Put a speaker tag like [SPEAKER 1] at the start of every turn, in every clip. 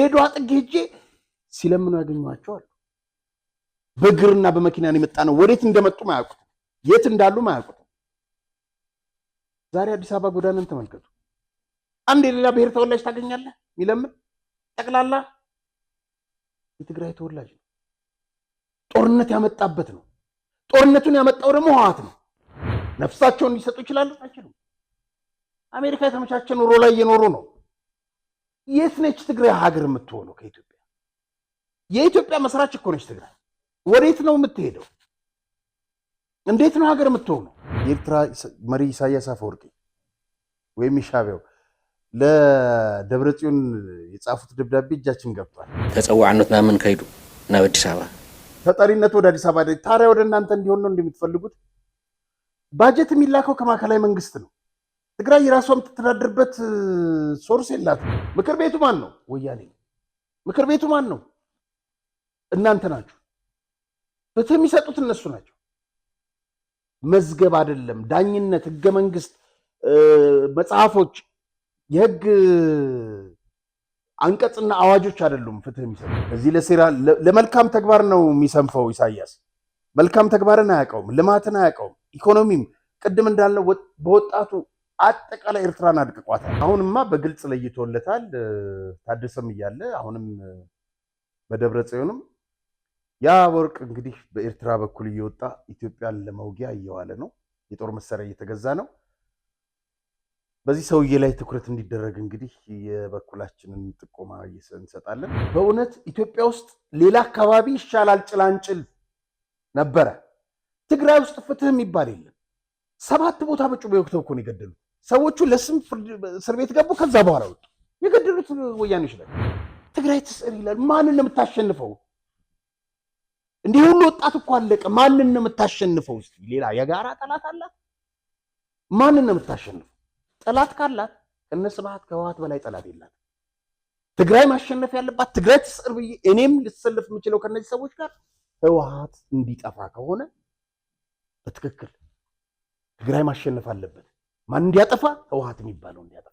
[SPEAKER 1] ድሬዳዋ ጥግ ሄጄ ሲለምኑ ያገኘዋቸዋል። በእግርና በመኪና የመጣ ነው። ወዴት እንደመጡ ማያውቁት፣ የት እንዳሉ ማያውቁት። ዛሬ አዲስ አበባ ጎዳናን ተመልከቱ። አንድ የሌላ ብሔር ተወላጅ ታገኛለህ የሚለምን ጠቅላላ የትግራይ ተወላጅ ነው። ጦርነት ያመጣበት ነው። ጦርነቱን ያመጣው ደግሞ ህወሓት ነው። ነፍሳቸውን ሊሰጡ ይችላሉ አይችሉም? አሜሪካ የተመቻቸ ኑሮ ላይ እየኖሩ ነው። የት ነች ትግራይ ሀገር የምትሆነው? ከኢትዮጵያ የኢትዮጵያ መስራች እኮ ነች ትግራይ። ወዴት ነው የምትሄደው? እንዴት ነው ሀገር የምትሆነው? የኤርትራ መሪ ኢሳያስ አፈወርቂ ወይም ሻዕቢያው ለደብረጽዮን የጻፉት ደብዳቤ እጃችን ገብቷል።
[SPEAKER 2] ተጸዋዕነት ናምን ከይዱ ናብ አዲስ አበባ
[SPEAKER 1] ተጠሪነት ወደ አዲስ አበባ ታዲያ ወደ እናንተ እንዲሆን ነው እንደምትፈልጉት? ባጀት የሚላከው ከማዕከላዊ መንግስት ነው። ትግራይ የራሷ የምትተዳደርበት ሶርስ የላት። ምክር ቤቱ ማን ነው? ወያኔ። ምክር ቤቱ ማን ነው? እናንተ ናችሁ። ፍትህ የሚሰጡት እነሱ ናቸው። መዝገብ አይደለም ዳኝነት፣ ህገ መንግስት፣ መጽሐፎች፣ የህግ አንቀጽና አዋጆች አይደሉም ፍትህ የሚሰጡት። እዚህ ለሴራ ለመልካም ተግባር ነው የሚሰንፈው ኢሳያስ። መልካም ተግባርን አያውቀውም፣ ልማትን አያውቀውም፣ ኢኮኖሚም ቅድም እንዳለው በወጣቱ አጠቃላይ ኤርትራን አድቅቋታል። አሁንማ በግልጽ ለይቶለታል። ታደሰም እያለ አሁንም በደብረጽዮንም ያ ወርቅ እንግዲህ በኤርትራ በኩል እየወጣ ኢትዮጵያን ለመውጊያ እየዋለ ነው። የጦር መሳሪያ እየተገዛ ነው። በዚህ ሰውዬ ላይ ትኩረት እንዲደረግ እንግዲህ የበኩላችንን ጥቆማ እንሰጣለን። በእውነት ኢትዮጵያ ውስጥ ሌላ አካባቢ ይሻላል ጭላንጭል ነበረ። ትግራይ ውስጥ ፍትህ የሚባል የለም። 7 ቦታ በጩቤ ወቅተው እኮ ነው የገደሉት። ሰዎቹ ለስም እስር ቤት ገቡ። ከዛ በኋላ ወጡ። የገደሉት ወያኔዎች ላይ። ትግራይ ትስር ይላል። ማንን ነው የምታሸንፈው? እንዲህ ሁሉ ወጣት እኮ አለቀ። ማንን ነው የምታሸንፈው? እስቲ ሌላ የጋራ ጠላት አላት? ማንን ነው የምታሸንፈው? ጠላት ካላት እነ ስብሐት ከህወሓት በላይ ጠላት የላት። ትግራይ ማሸነፍ ያለባት ትግራይ ትስር ብዬ እኔም ልሰልፍ የምችለው ከነዚህ ሰዎች ጋር ህወሓት እንዲጠፋ ከሆነ በትክክል ትግራይ ማሸነፍ አለበት። ማን እንዲያጠፋ? ህወሓት የሚባለው እንዲያጠፋ።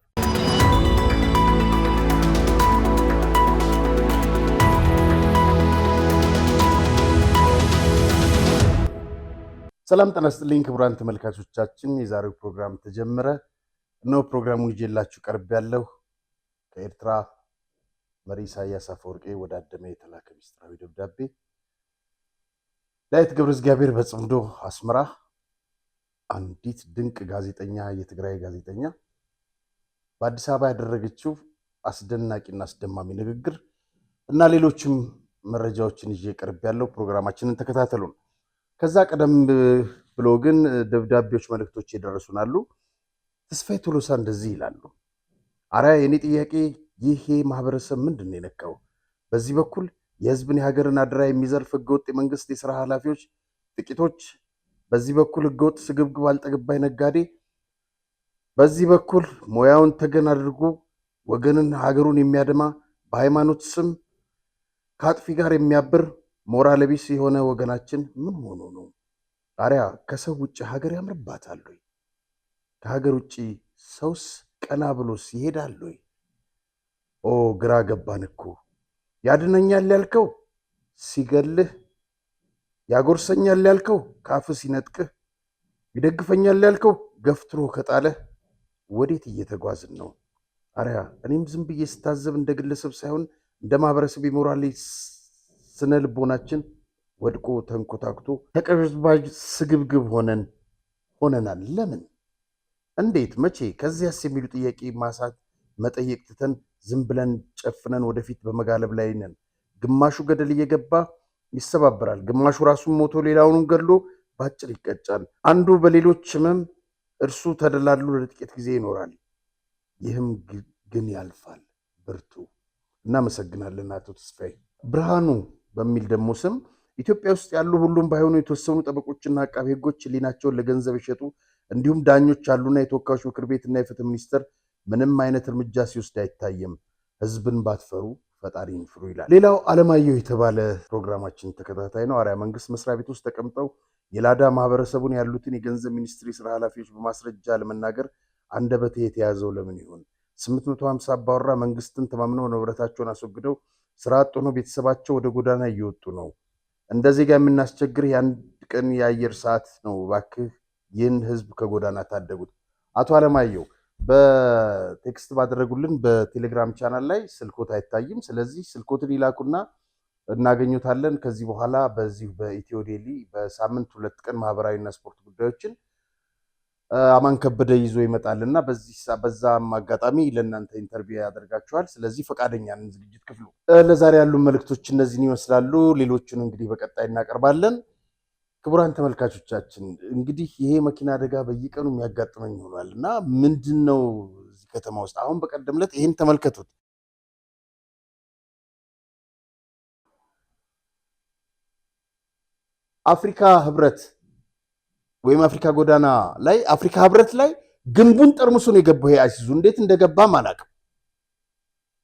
[SPEAKER 1] ሰላም ጤና ይስጥልኝ ክቡራን ተመልካቾቻችን፣ የዛሬው ፕሮግራም ተጀመረ ነው። ፕሮግራሙን ይዤላችሁ ቀርቤያለሁ። ከኤርትራ መሪ ኢሳያስ አፈወርቂ ወደ አደመ የተላከ ሚስጥራዊ ደብዳቤ ዳዊት ገብረ እግዚአብሔር በጽምዶ አስመራ አንዲት ድንቅ ጋዜጠኛ፣ የትግራይ ጋዜጠኛ በአዲስ አበባ ያደረገችው አስደናቂና አስደማሚ ንግግር እና ሌሎችም መረጃዎችን ይዤ ቀርቤያለሁ። ፕሮግራማችንን ተከታተሉ። ከዛ ቀደም ብሎ ግን ደብዳቤዎች፣ መልእክቶች ይደርሱናሉ። ተስፋዬ ቶሎሳ እንደዚህ ይላሉ። አሪያ የኔ ጥያቄ ይሄ ማህበረሰብ ምንድን ነው የነካው? በዚህ በኩል የህዝብን የሀገርን አደራ የሚዘርፍ ህገወጥ የመንግስት የሥራ ኃላፊዎች ጥቂቶች፣ በዚህ በኩል ህገወጥ ስግብግብ አልጠግባይ ነጋዴ፣ በዚህ በኩል ሙያውን ተገን አድርጎ ወገንን ሀገሩን የሚያደማ በሃይማኖት ስም ከአጥፊ ጋር የሚያብር ሞራል ቢስ የሆነ ወገናችን ምን ሆኖ ነው? አሪያ ከሰው ውጭ ሀገር ያምርባታል ወይ? ከሀገር ውጭ ሰውስ ቀና ብሎስ ይሄዳል ወይ? ኦ ግራ ገባን እኮ። ያድነኛል ያልከው ሲገልህ፣ ያጎርሰኛል ያልከው ካፍ ሲነጥቅህ፣ ይደግፈኛል ያልከው ገፍትሮ ከጣለህ ወዴት እየተጓዝን ነው? አሪያ እኔም ዝም ብዬ ስታዘብ እንደ ግለሰብ ሳይሆን እንደ ማህበረሰብ የሞራል ስነ ልቦናችን ወድቆ ተንኮታክቶ ተቀባጅ ስግብግብ ሆነናል። ለምን? እንዴት? መቼ? ከዚያስ የሚሉ ጥያቄ ማሳት መጠየቅ ትተን ዝም ብለን ጨፍነን ወደፊት በመጋለብ ላይ ነን። ግማሹ ገደል እየገባ ይሰባበራል፣ ግማሹ ራሱን ሞቶ ሌላውንም ገድሎ ባጭር ይቀጫል። አንዱ በሌሎች ህመም እርሱ ተደላሉ ለጥቂት ጊዜ ይኖራል። ይህም ግን ያልፋል። ብርቱ። እናመሰግናለን አቶ ተስፋዬ። ብርሃኑ በሚል ደግሞ ስም ኢትዮጵያ ውስጥ ያሉ ሁሉም ባይሆኑ የተወሰኑ ጠበቆችና አቃቤ ህጎች ህሊናቸውን ለገንዘብ የሸጡ እንዲሁም ዳኞች አሉና የተወካዮች ምክር ቤትና የፍትህ ሚኒስቴር ምንም አይነት እርምጃ ሲወስድ አይታየም። ህዝብን ባትፈሩ ፈጣሪን ፍሩ ይላል። ሌላው አለማየሁ የተባለ ፕሮግራማችን ተከታታይ ነው። አሪያ መንግስት መስሪያ ቤት ውስጥ ተቀምጠው የላዳ ማህበረሰቡን ያሉትን የገንዘብ ሚኒስትሪ ስራ ኃላፊዎች በማስረጃ ለመናገር አንደበቴ የተያዘው ለምን ይሆን? 850 አባወራ መንግስትን ተማምነው ንብረታቸውን አስወግደው ስራ አጥ ሆነው ቤተሰባቸው ወደ ጎዳና እየወጡ ነው። እንደ ዜጋ የምናስቸግርህ የአንድ ቀን የአየር ሰዓት ነው። እባክህ ይህን ህዝብ ከጎዳና ታደጉት። አቶ አለማየሁ በቴክስት ባደረጉልን በቴሌግራም ቻናል ላይ ስልኮት አይታይም። ስለዚህ ስልኮትን ይላኩና እናገኙታለን። ከዚህ በኋላ በዚህ በኢትዮ ዴሊ በሳምንት 2 ቀን ማህበራዊና ስፖርት ጉዳዮችን አማን ከበደ ይዞ ይመጣልና በዛም አጋጣሚ ለእናንተ ኢንተርቪው ያደርጋችኋል። ስለዚህ ፈቃደኛ ነን ዝግጅት ክፍሉ። ለዛሬ ያሉ መልእክቶች እነዚህን ይመስላሉ። ሌሎቹን እንግዲህ በቀጣይ እናቀርባለን። ክቡራን ተመልካቾቻችን እንግዲህ ይሄ መኪና አደጋ በየቀኑ የሚያጋጥመኝ ሆኗል እና ምንድነው እዚህ ከተማ ውስጥ አሁን በቀደም ዕለት ይሄን ተመልከቱት። አፍሪካ ህብረት ወይም አፍሪካ ጎዳና ላይ አፍሪካ ህብረት ላይ ግንቡን ጠርሙሱን የገባው አይሱዙ እንዴት እንደገባም አላውቅም።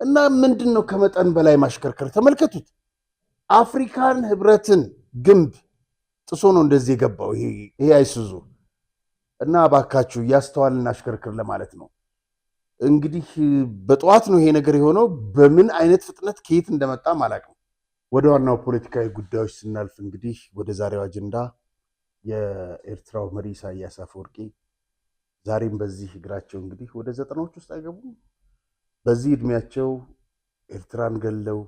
[SPEAKER 1] እና ምንድነው ከመጠን በላይ ማሽከርከር ተመልከቱት። አፍሪካን ህብረትን ግንብ ጥሶ ነው እንደዚህ የገባው ይሄ አይሱዙ። እና ባካችሁ ያስተዋልን አሽከርክር ለማለት ነው። እንግዲህ በጠዋት ነው ይሄ ነገር የሆነው። በምን አይነት ፍጥነት ከየት እንደመጣም አላውቅም። ወደ ዋናው ፖለቲካዊ ጉዳዮች ስናልፍ እንግዲህ ወደ ዛሬው አጀንዳ የኤርትራው መሪ ኢሳያስ አፈወርቂ ዛሬም በዚህ እግራቸው እንግዲህ ወደ 90ዎች ውስጥ አይገቡም። በዚህ እድሜያቸው ኤርትራን ገለው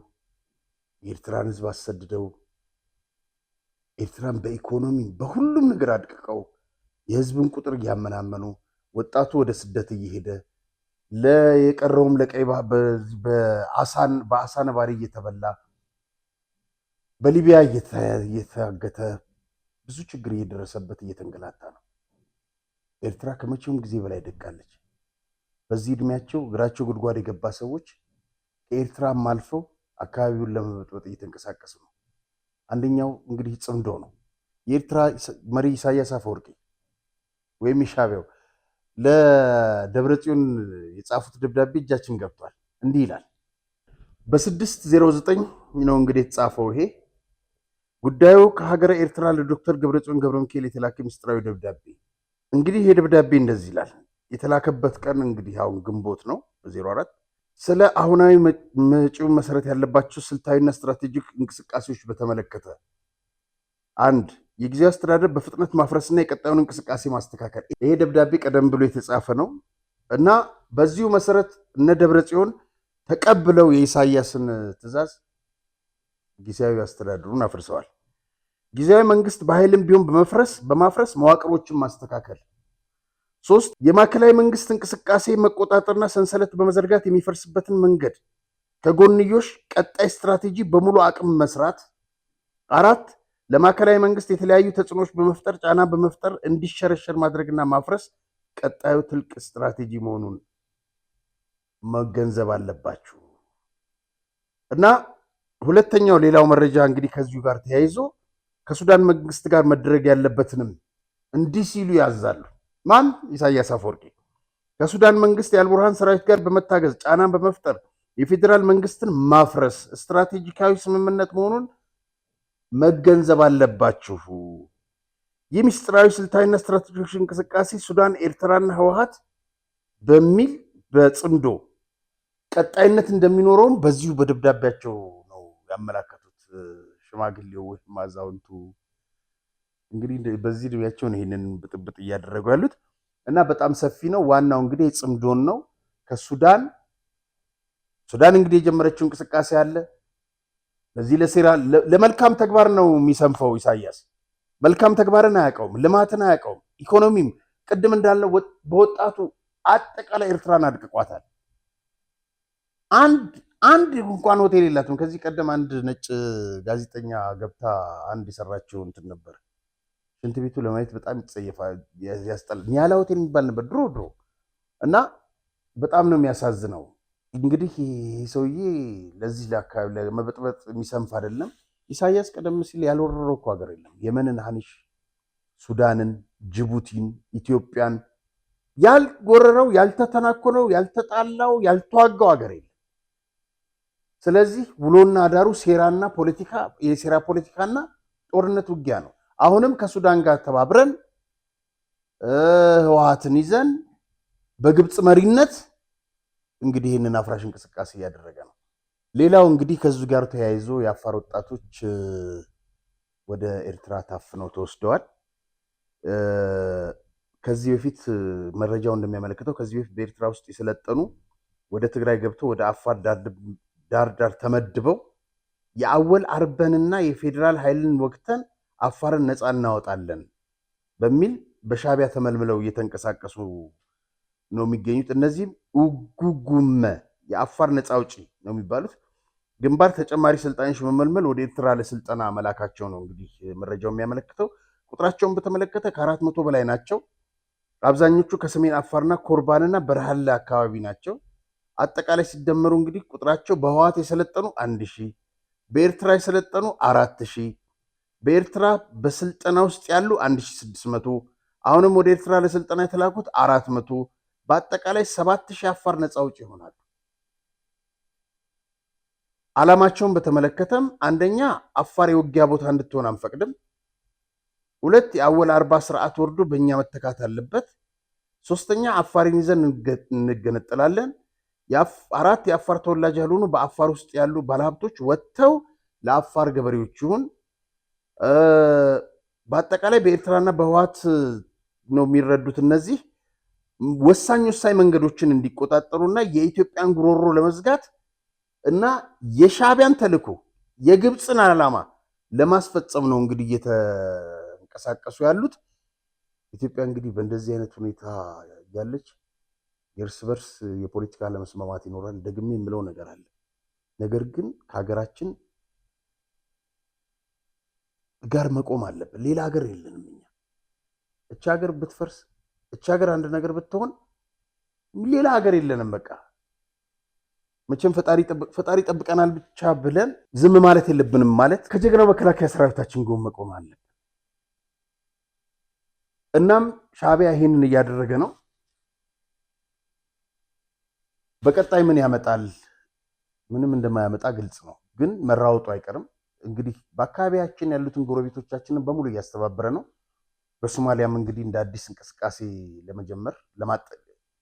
[SPEAKER 1] የኤርትራን ህዝብ አሰድደው ኤርትራን በኢኮኖሚ በሁሉም ነገር አድቅቀው የህዝብን ቁጥር እያመናመኑ ወጣቱ ወደ ስደት እየሄደ ለየቀረውም ለቀይ በአሳ ነባሪ እየተበላ በሊቢያ እየታገተ ብዙ ችግር እየደረሰበት እየተንገላታ ነው። ኤርትራ ከመቼውም ጊዜ በላይ ደቃለች። በዚህ እድሜያቸው እግራቸው ጉድጓድ የገባ ሰዎች ከኤርትራም አልፈው አካባቢውን ለመበጥበጥ እየተንቀሳቀሱ ነው። አንደኛው እንግዲህ ጽምዶ ነው። የኤርትራ መሪ ኢሳያስ አፈወርቂ ወይም ሻዕቢያው ለደብረጽዮን የጻፉት ደብዳቤ እጃችን ገብቷል። እንዲህ ይላል። በ609 ነው እንግዲህ የተጻፈው ይሄ ጉዳዩ ከሀገረ ኤርትራ ለዶክተር ገብረጽዮን ገብረሚካኤል የተላከ ሚስጥራዊ ደብዳቤ። እንግዲህ ይሄ ደብዳቤ እንደዚህ ይላል። የተላከበት ቀን እንግዲህ አሁን ግንቦት ነው በ04 ስለ አሁናዊ መጪው መሰረት ያለባቸው ስልታዊና ስትራቴጂክ እንቅስቃሴዎች በተመለከተ 1 የጊዜያዊ አስተዳደር በፍጥነት ማፍረስና የቀጣዩን እንቅስቃሴ ማስተካከል። ይሄ ደብዳቤ ቀደም ብሎ የተጻፈ ነው እና በዚሁ መሰረት እነ ደብረጽዮን ተቀብለው የኢሳያስን ትዕዛዝ ጊዜያዊ አስተዳደሩን አፍርሰዋል። ጊዜያዊ መንግስት በኃይልም ቢሆን በማፍረስ መዋቅሮችን ማስተካከል። 3 የማዕከላዊ መንግስት እንቅስቃሴ መቆጣጠርና ሰንሰለት በመዘርጋት የሚፈርስበትን መንገድ ከጎንዮሽ ቀጣይ ስትራቴጂ በሙሉ አቅም መስራት። 4 ለማዕከላዊ መንግስት የተለያዩ ተጽዕኖች በመፍጠር ጫና በመፍጠር እንዲሸረሸር ማድረግና ማፍረስ ቀጣዩ ትልቅ ስትራቴጂ መሆኑን መገንዘብ አለባችሁ። እና ሁለተኛው ሌላው መረጃ እንግዲህ ከዚሁ ጋር ተያይዞ ከሱዳን መንግስት ጋር መደረግ ያለበትንም እንዲህ ሲሉ ያዛሉ። ማን? ኢሳያስ አፈወርቂ። ከሱዳን መንግስት የአልቡርሃን ሰራዊት ጋር በመታገዝ ጫናን በመፍጠር የፌዴራል መንግስትን ማፍረስ ስትራቴጂካዊ ስምምነት መሆኑን መገንዘብ አለባችሁ። ይህ ምስጢራዊ ስልታዊና ስትራቴጂክ እንቅስቃሴ ሱዳን፣ ኤርትራና ህወሓት በሚል በጽምዶ ቀጣይነት እንደሚኖረውም በዚሁ በደብዳቤያቸው ነው ያመላከቱት። ሽማግሌው ወይም አዛውንቱ እንግዲህ በዚህ እድሜያቸው ይሄንን ብጥብጥ እያደረጉ ያሉት እና በጣም ሰፊ ነው። ዋናው እንግዲህ ጽምዶን ነው። ከሱዳን እንግዲህ የጀመረችው እንቅስቃሴ አለ። ለዚህ ለሴራ ለመልካም ተግባር ነው የሚሰንፈው ኢሳያስ። መልካም ተግባርን አያውቀውም፣ ልማትን አያውቀውም። ኢኮኖሚም ቅድም እንዳለው በወጣቱ አጠቃላይ ኤርትራን አድቅቋታል። አንድ እንኳን ሆቴል የላትም። ከዚህ ቀደም አንድ ነጭ ጋዜጠኛ ገብታ አንድ የሰራችው እንትን ነበር። ሽንት ቤቱ ለማየት በጣም ይጸየፋል፣ ያስጠላል። ኒያላ ሆቴል የሚባል ነበር ድሮ እና በጣም ነው የሚያሳዝነው። እንግዲህ ይህ ሰውዬ ለዚህ ለአካባቢ ለመበጥበጥ የሚሰንፍ አይደለም። ኢሳያስ ቀደም ሲል ያልወረረው እኮ ሀገር የለም። የመንን፣ ሀኒሽ፣ ሱዳንን፣ ጅቡቲን፣ ኢትዮጵያን ያልወረረው፣ ያልተተናኮለው፣ ያልተጣላው፣ ያልተዋጋው ሀገር የለም። ስለዚህ ውሎና አዳሩ ሴራና ፖለቲካ፣ የሴራ ፖለቲካና ጦርነት ውጊያ ነው። አሁንም ከሱዳን ጋር ተባብረን ህወሓትን ይዘን በግብፅ መሪነት እንግዲህ ይህንን አፍራሽ እንቅስቃሴ እያደረገ ነው። ሌላው እንግዲህ ከዚህ ጋር ተያይዞ የአፋር ወጣቶች ወደ ኤርትራ ታፍነው ተወስደዋል። ከዚህ በፊት መረጃው እንደሚያመለክተው ከዚህ በፊት በኤርትራ ውስጥ የሰለጠኑ ወደ ትግራይ ገብተው ወደ አፋር ዳር ተመድበው የአወል አርበንና የፌዴራል ኃይልን ወቅተን አፋርን ነፃ እናወጣለን በሚል በሻዕቢያ ተመልምለው እየተንቀሳቀሱ ነው የሚገኙት። እነዚህም ኡጉጉመ የአፋር ነፃ አውጪ ነው የሚባሉት። ግንባር ተጨማሪ ሰልጣኞች መመልመል ወደ ኤርትራ ለስልጠና መላካቸው ነው እንግዲህ መረጃው የሚያመለክተው። ቁጥራቸውን በተመለከተ ከ400 በላይ ናቸው። አብዛኞቹ ከሰሜን አፋርና ኮርባንና በረሃላ አካባቢ ናቸው። አጠቃላይ ሲደመሩ እንግዲህ ቁጥራቸው በህወሓት የሰለጠኑ 1000፣ በኤርትራ የሰለጠኑ 4000፣ በኤርትራ በስልጠና ውስጥ ያሉ 1600፣ አሁንም ወደ ኤርትራ ለስልጠና የተላኩት 400፣ በአጠቃላይ 7000 አፋር ነፃ አውጪ ይሆናሉ። ዓላማቸውን በተመለከተም አንደኛ አፋር የውጊያ ቦታ እንድትሆን አንፈቅድም። 2 የአወል አርባ ስርዓት ወርዶ በእኛ መተካት አለበት። 3ኛ አፋርን ይዘን እንገነጠላለን። 4 የአፋር ተወላጅ ያልሆኑ በአፋር ውስጥ ያሉ ባለሀብቶች ወጥተው ለአፋር ገበሬዎች ይሁን። በአጠቃላይ በኤርትራና በህወሓት ነው የሚረዱት። እነዚህ ወሳኝ መንገዶችን እንዲቆጣጠሩና የኢትዮጵያን ጉሮሮ ለመዝጋት እና የሻዕቢያን ተልዕኮ የግብፅን ዓላማ ለማስፈጸም ነው እንግዲህ እየተንቀሳቀሱ ያሉት። ኢትዮጵያ እንግዲህ በእንደዚህ አይነት ሁኔታ ያለች የእርስ በርስ የፖለቲካ ለመስማማት ይኖራል። ደግሜ የምለው ነገር አለ። ነገር ግን ከሀገራችን ጋር መቆም አለብን። ሌላ ሀገር የለንም እኛ። እቻ ሀገር ብትፈርስ፣ እቻ ሀገር አንድ ነገር ብትሆን ሌላ ሀገር የለንም። በቃ መቼም ፈጣሪ ጠብቀናል ብቻ ብለን ዝም ማለት የለብንም። ማለት ከጀግናው መከላከያ ሰራዊታችን ጎን መቆም አለብን። እናም ሻዕቢያ ይህንን እያደረገ ነው። በቀጣይ ምን ያመጣል? ምንም እንደማያመጣ ግልጽ ነው፣ ግን መራወጡ አይቀርም። እንግዲህ በአካባቢያችን ያሉትን ጎረቤቶቻችንን በሙሉ እያስተባበረ ነው። በሶማሊያም እንግዲህ እንደ አዲስ እንቅስቃሴ ለመጀመር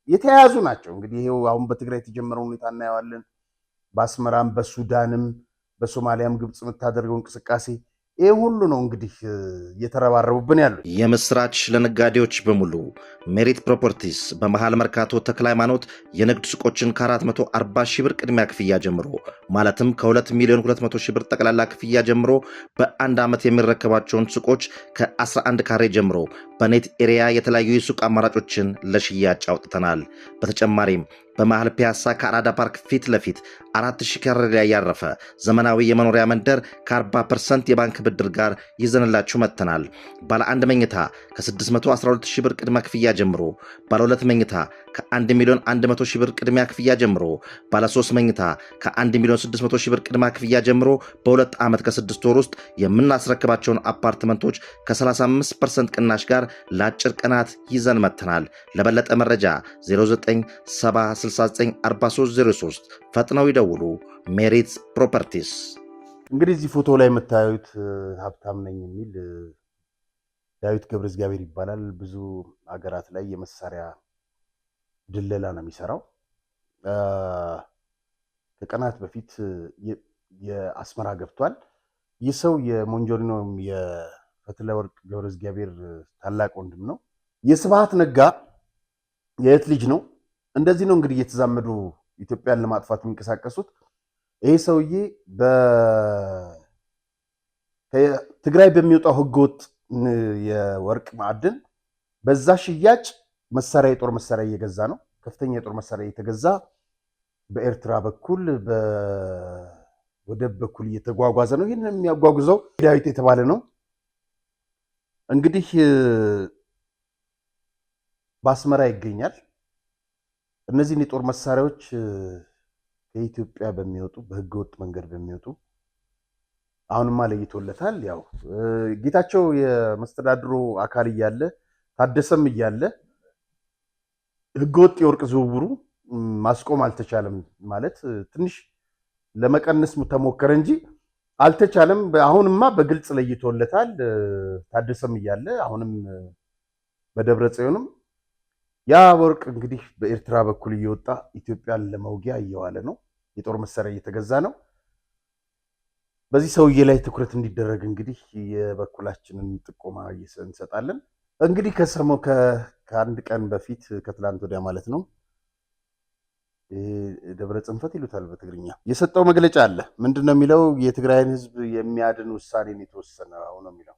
[SPEAKER 1] የተያያዙ ናቸው። እንግዲህ ይሄው አሁን በትግራይ የተጀመረው ሁኔታ እናየዋለን። በአስመራም በሱዳንም በሶማሊያም ግብፅ የምታደርገው እንቅስቃሴ ይሄ ሁሉ ነው እንግዲህ እየተረባረቡብን ያሉት።
[SPEAKER 3] የምስራች ለነጋዴዎች በሙሉ ሜሪት ፕሮፐርቲስ በመሃል መርካቶ ተክለ ሃይማኖት የንግድ ሱቆችን ከ440 ሺህ ብር ቅድሚያ ክፍያ ጀምሮ ማለትም ከ2,200,000 ሺህ ብር ጠቅላላ ክፍያ ጀምሮ በአንድ ዓመት የሚረከባቸውን ሱቆች ከ11 ካሬ ጀምሮ በኔት ኤሪያ የተለያዩ የሱቅ አማራጮችን ለሽያጭ አውጥተናል። በተጨማሪም በመሃል ፒያሳ ከአራዳ ፓርክ ፊት ለፊት 4000 ካሬ ላይ ያረፈ ዘመናዊ የመኖሪያ መንደር ከ40% የባንክ ብድር ጋር ይዘንላችሁ መጥተናል። ባለ 1 መኝታ ከ612,000 ብር ቅድመ ክፍያ ጀምሮ፣ ባለ 2 መኝታ ከ1,100,000 ብር ቅድሚያ ክፍያ ጀምሮ፣ ባለ 3 መኝታ ከ1,600,000 ብር ቅድመ ክፍያ ጀምሮ በ2 ዓመት ከ6 ወር ውስጥ የምናስረክባቸውን አፓርትመንቶች ከ35% ቅናሽ ጋር ለአጭር ቀናት ይዘን መጥተናል። ለበለጠ መረጃ 0970694303 ፈጥነው ይደውሉ። ሜሪት ፕሮፐርቲስ።
[SPEAKER 1] እንግዲህ እዚህ ፎቶ ላይ የምታዩት ሀብታም ነኝ የሚል ዳዊት ገብረ እግዚአብሔር ይባላል። ብዙ ሀገራት ላይ የመሳሪያ ድለላ ነው የሚሰራው። ከቀናት በፊት የአስመራ ገብቷል። ይህ ሰው የሞንጆሪኖ የፈትለ ወርቅ ገብረ እግዚአብሔር ታላቅ ወንድም ነው። የስብሃት ነጋ የእህት ልጅ ነው። እንደዚህ ነው እንግዲህ እየተዛመዱ ኢትዮጵያን ለማጥፋት የሚንቀሳቀሱት። ይሄ ሰውዬ በትግራይ በሚወጣው ህገወጥ የወርቅ ማዕድን በዛ ሽያጭ መሳሪያ የጦር መሳሪያ እየገዛ ነው። ከፍተኛ የጦር መሳሪያ እየተገዛ በኤርትራ በኩል በወደብ በኩል እየተጓጓዘ ነው። ይህን የሚያጓጉዘው ዳዊት የተባለ ነው። እንግዲህ በአስመራ ይገኛል። እነዚህን የጦር መሳሪያዎች ከኢትዮጵያ በሚወጡ በህገወጥ መንገድ በሚወጡ አሁንማ ለይቶለታል። ያው ጌታቸው የመስተዳድሩ አካል እያለ ታደሰም እያለ ህገወጥ የወርቅ ዝውውሩ ማስቆም አልተቻለም። ማለት ትንሽ ለመቀነስ ተሞከረ እንጂ አልተቻለም። አሁንማ በግልጽ ለይቶለታል። ታደሰም እያለ አሁንም በደብረ ጽዮንም ያ ወርቅ እንግዲህ በኤርትራ በኩል እየወጣ ኢትዮጵያን ለመውጊያ እየዋለ ነው። የጦር መሳሪያ እየተገዛ ነው። በዚህ ሰውዬ ላይ ትኩረት እንዲደረግ እንግዲህ የበኩላችንን ጥቆማ እንሰጣለን። እንግዲህ ከአንድ ቀን በፊት ከትላንት ወዲያ ማለት ነው ደብረ ጽንፈት ይሉታል በትግርኛ የሰጠው መግለጫ አለ። ምንድነው የሚለው? የትግራይን ህዝብ የሚያድን ውሳኔን የተወሰነው ነው የሚለው።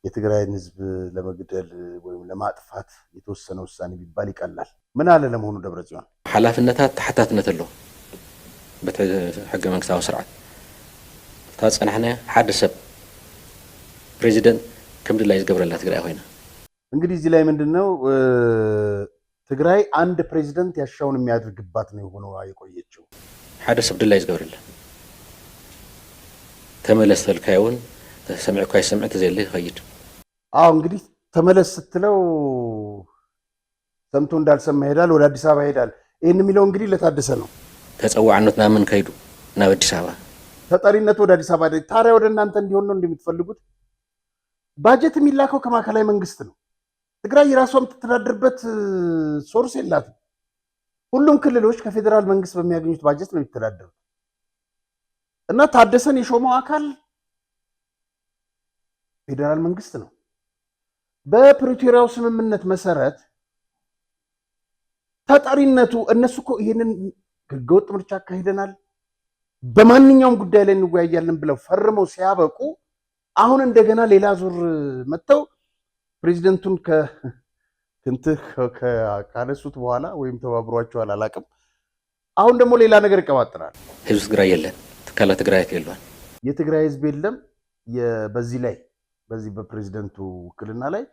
[SPEAKER 1] የትግራይን ህዝብ ለመግደል ወይም ለማጥፋት የተወሰነ ውሳኔ ቢባል ይቀላል። ምን አለ ለመሆኑ ደብረጽዮን?
[SPEAKER 2] ሓላፍነታት ተሓታትነት ኣሎ በሕገ መንግስታዊ ስርዓት ታጸናሕና ሓደ ሰብ ፕሬዚደንት ከም ድላይ ዝገብረላ ትግራይ ኮይና
[SPEAKER 1] እንግዲህ እዚህ ላይ ምንድነው ትግራይ አንድ ፕሬዚደንት ያሻውን የሚያደርግባት ነው የሆነው የቆየችው።
[SPEAKER 2] ሓደ ሰብ ድላይ ዝገብረላ ተመለስ ተልካዩን ሰምዕኳ ይሰምዕ ተዘይልህ ይኸይድ።
[SPEAKER 1] እንግዲህ ተመለስ ስትለው ሰምቶ እንዳልሰማ ይሄዳል፣ ወደ አዲስ አበባ ይሄዳል። ይሄን የሚለው እንግዲህ ለታደሰ ነው።
[SPEAKER 2] ተጸዋዕነት ናምን ከይዱ ናብ አዲስ አበባ
[SPEAKER 1] ተጠሪነት ወደ አዲስ አበባ። ታዲያ ወደ እናንተ እንዲሆን ነው እንደምትፈልጉት? ባጀት የሚላከው ከማዕከላዊ መንግስት ነው። ትግራይ የራሷ የምትተዳደርበት ሶርስ የላትም። ሁሉም ክልሎች ከፌዴራል መንግስት በሚያገኙት ባጀት ነው የሚተዳደሩት። እና ታደሰን የሾመው አካል ፌዴራል መንግስት ነው። በፕሪቶሪያው ስምምነት መሰረት ተጠሪነቱ እነሱ እኮ ይሄንን ህገወጥ ምርጫ አካሂደናል፣ በማንኛውም ጉዳይ ላይ እንወያያለን ብለው ፈርመው ሲያበቁ አሁን እንደገና ሌላ ዙር መጥተው ፕሬዚደንቱን ካነሱት በኋላ ወይም ተባብሯቸዋል አላውቅም። አሁን ደግሞ ሌላ ነገር ይቀባጥራል።
[SPEAKER 2] ህዝብ ትግራይ የለን ትካላ ትግራይ የለን፣
[SPEAKER 1] የትግራይ ህዝብ የለም። በዚህ በፕሬዚደንቱ ውክልና ላይ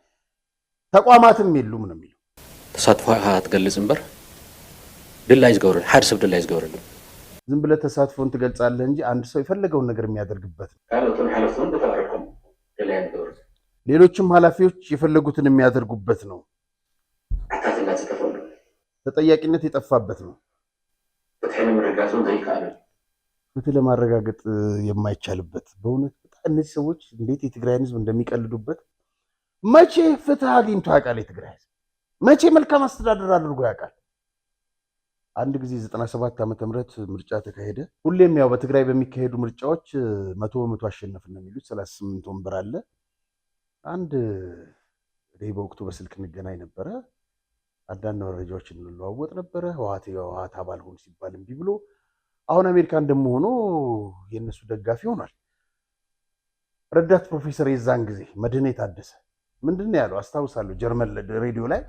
[SPEAKER 1] ተቋማትም የሉም ነው የሚለው።
[SPEAKER 2] ተሳትፎ ትገልጽ እምበር ድላይ ዝገብረሉ ሓደ ሰብ ድላይ ዝገብረሉ
[SPEAKER 1] ዝም ብለህ ተሳትፎን ትገልጻለህ እንጂ አንድ ሰው የፈለገውን ነገር የሚያደርግበት ነው። ሌሎችም ኃላፊዎች የፈለጉትን የሚያደርጉበት ነው። ተጠያቂነት የጠፋበት ነው። ፍትህ ለማረጋገጥ የማይቻልበት በእውነት እነዚህ ሰዎች እንዴት የትግራይን ህዝብ እንደሚቀልዱበት። መቼ ፍትህ አግኝቶ ያውቃል የትግራይ ህዝብ? መቼ መልካም አስተዳደር አድርጎ ያውቃል? አንድ ጊዜ 97 ዓመተ ምህረት ምርጫ ተካሄደ። ሁሌም ያው በትግራይ በሚካሄዱ ምርጫዎች 100% አሸነፍን ነው የሚሉት። 38 ወንበር አለ። አንድ በወቅቱ በስልክ እንገናኝ ነበረ። አንዳንድ መረጃዎችን እንለዋወጥ ነበረ። ህወሓት አባል ሆኑ ሲባል እምቢ ብሎ አሁን አሜሪካ እንደመሆኑ የነሱ ደጋፊ ሆኗል። ረዳት ፕሮፌሰር የዛን ጊዜ መድህኔ ታደሰ ምንድነው ያለው አስታውሳለሁ። ጀርመን ሬዲዮ ላይ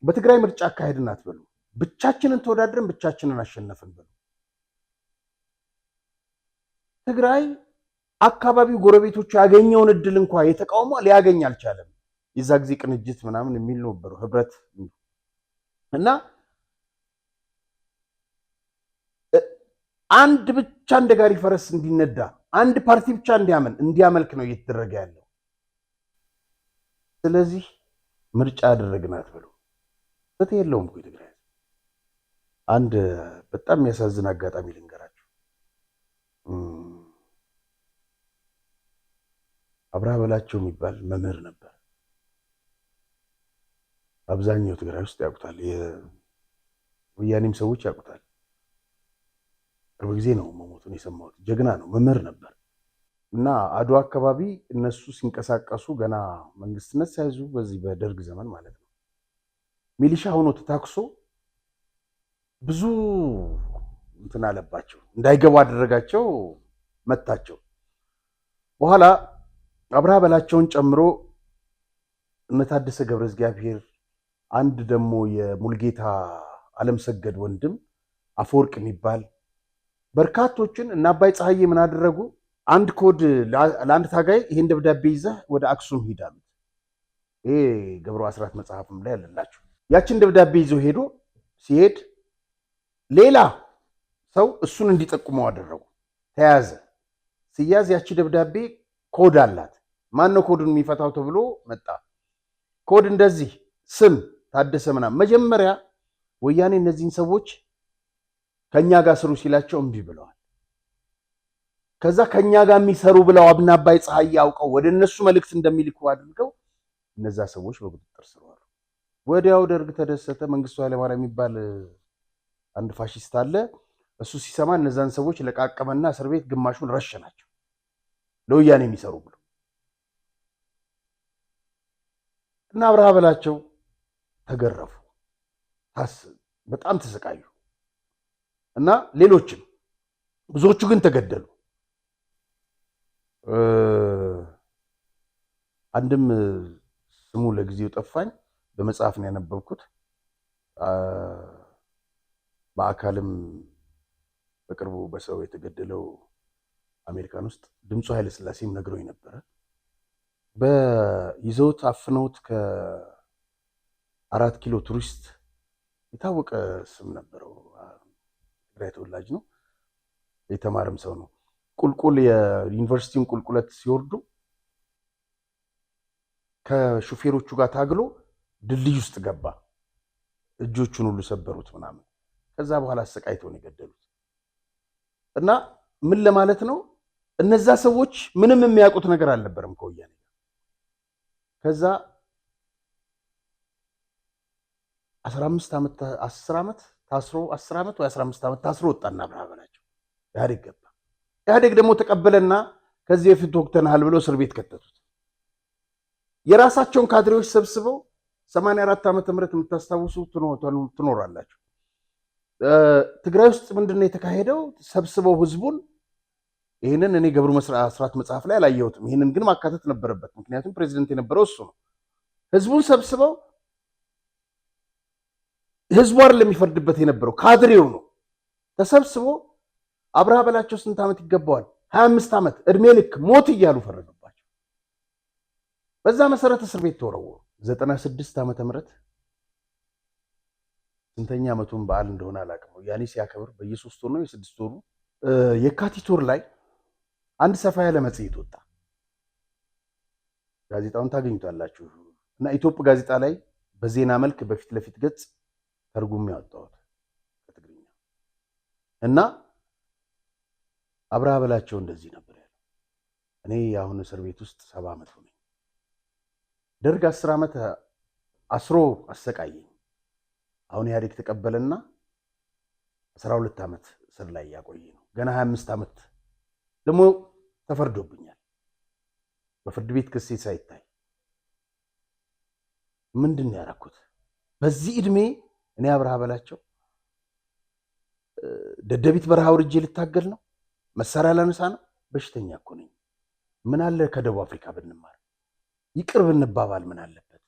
[SPEAKER 1] በትግራይ ምርጫ አካሄድን አትበሉ፣ ብቻችንን ተወዳድረን ብቻችንን አሸነፍን በሉ። ትግራይ አካባቢው ጎረቤቶቹ ያገኘውን እድል እንኳን የተቃውሞ ሊያገኝ አልቻለም። የዛ ጊዜ ቅንጅት ምናምን የሚል ነበሩ ህብረት እና አንድ ብቻ እንደ ጋሪ ፈረስ እንዲነዳ አንድ ፓርቲ ብቻ እንዲያመልክ ነው እየተደረገ ያለው። ስለዚህ ምርጫ ያደረግን አትበሉ። ፍትህ የለውም እኮ የትግራይ ህዝብ። አንድ በጣም የሚያሳዝን አጋጣሚ ልንገራችሁ። አብርሃ በላቸው የሚባል መምህር ነበር። አብዛኛው ትግራይ ውስጥ ያውቁታል፣ የወያኔም ሰዎች ያውቁታል። ቅርብ ጊዜ ነው መሞቱን የሰማሁት። ጀግና ነው፣ መምህር ነበር እና አድዋ አካባቢ እነሱ ሲንቀሳቀሱ ገና መንግስትነት ሳይዙ በዚህ በደርግ ዘመን ማለት ነው ሚሊሻ ሆኖ ተታክሶ ብዙ እንትን አለባቸው፣ እንዳይገቡ አደረጋቸው፣ መታቸው። በኋላ አብርሃ በላቸውን ጨምሮ እነ ታደሰ ገብረ እግዚአብሔር፣ አንድ ደግሞ የሙልጌታ አለምሰገድ ወንድም አፈወርቅ የሚባል በርካቶችን እና አባይ ፀሐዬ ምን አደረጉ? አንድ ኮድ ለአንድ ታጋይ ይሄን ደብዳቤ ይዘህ ወደ አክሱም ሂድ አሉት። ይሄ ገብሩ አስራት መጽሐፍም ላይ ያለላችሁ። ያችን ደብዳቤ ይዞ ሄዶ ሲሄድ ሌላ ሰው እሱን እንዲጠቁመው አደረጉ። ተያዘ። ሲያዝ ያቺ ደብዳቤ ኮድ አላት። ማን ነው ኮዱን የሚፈታው ተብሎ መጣ። ኮድ እንደዚህ ስም ታደሰ ምናምን። መጀመሪያ ወያኔ እነዚህን ሰዎች ከኛ ጋር ስሩ ሲላቸው እምቢ ብለዋል። ከዛ ከኛ ጋር የሚሰሩ ብለው አብና አባይ ፀሐይ ያውቀው ወደ እነሱ መልእክት እንደሚልኩ አድርገው እነዛ ሰዎች በቁጥጥር ስር ዋሉ። ወዲያው ደርግ ተደሰተ። መንግስቱ ኃይለማርያም የሚባል አንድ ፋሺስት አለ። እሱ ሲሰማ እነዛን ሰዎች ለቃቀመና እስር ቤት ግማሹን ረሸናቸው ለወያኔ የሚሰሩ ብሎ እና አብርሃ በላቸው ተገረፉ፣ በጣም ተሰቃዩ እና ሌሎችም ብዙዎቹ ግን ተገደሉ። አንድም ስሙ ለጊዜው ጠፋኝ፣ በመጽሐፍ ነው ያነበብኩት። በአካልም በቅርቡ በሰው የተገደለው አሜሪካን ውስጥ ድምፁ ኃይለ ሥላሴም ነግሮኝ ነበረ። በይዘውት አፍነውት ከ4 ኪሎ ቱሪስት የታወቀ ስም ነበረው። ትግራይ ተወላጅ ነው፣ የተማረም ሰው ነው። ቁልቁል የዩኒቨርሲቲውን ቁልቁለት ሲወርዱ ከሹፌሮቹ ጋር ታግሎ ድልድይ ውስጥ ገባ። እጆቹን ሁሉ ሰበሩት ምናምን። ከዛ በኋላ አሰቃይተው ነው የገደሉት። እና ምን ለማለት ነው? እነዛ ሰዎች ምንም የሚያውቁት ነገር አልነበረም ከወያኔ። ከዛ 15 ዓመት 10 ዓመት ታስሮ 10 ዓመት ወይ 15 ዓመት ታስሮ ወጣና አብርሃ በላቸው ኢህአዴግ ገባ። ኢህአዴግ ደግሞ ተቀበለና ከዚህ በፊት ወቅተናል ብሎ እስር ቤት ከተቱት። የራሳቸውን ካድሬዎች ሰብስበው 84 ዓመተ ምህረት የምታስታውሱ ትኖራላችሁ። ትግራይ ውስጥ ምንድነው የተካሄደው? ሰብስበው ህዝቡን ይህንን እኔ ገብሩ አስራት መጽሐፍ ላይ አላየሁትም። ይህንን ግን ማካተት ነበረበት፣ ምክንያቱም ፕሬዚደንት የነበረው እሱ ነው። ህዝቡን ሰብስበው ህዝቡ አይደለም የሚፈርድበት የነበረው ካድሬው ነው። ተሰብስቦ አብርሃ በላቸው ስንት ዓመት ይገባዋል? 25 ዓመት እድሜ ልክ ሞት እያሉ ፈረዱባቸው። በዛ መሰረት እስር ቤት ተወረወሩ። 96 ዓመተ ምህረት ስንተኛ ዓመቱን በዓል እንደሆነ አላውቅም። ያኔ ሲያከብር በየ3 ወሩ ነው የ6 ወሩ የካቲት ወር ላይ አንድ ሰፋ ያለ መጽሔት ወጣ። ጋዜጣውን ታገኙታላችሁ እና ኢትዮጵያ ጋዜጣ ላይ በዜና መልክ በፊት ለፊት ገጽ ተርጉም ያወጣሁት በትግርኛ እና አብርሃ በላቸው እንደዚህ ነበር ያለው። እኔ አሁን እስር ቤት ውስጥ 70 ዓመት ሆነኝ። ደርግ 10 ዓመት አስሮ አሰቃየኝ። አሁን ኢህአዴግ ተቀበለና 12 ዓመት እስር ላይ ያቆየ ነው። ገና 25 ዓመት ደግሞ ተፈርዶብኛል በፍርድ ቤት ክሴ ሳይታይ። ምንድን ነው ያደረኩት? በዚህ እድሜ እኔ አብርሃ በላቸው ደደቢት በረሃ ወርጄ ልታገል ነው? መሳሪያ ላነሳ ነው? በሽተኛ እኮ ነኝ። ምን አለ ከደቡብ አፍሪካ ብንማር፣ ይቅር ብንባባል ምን አለበት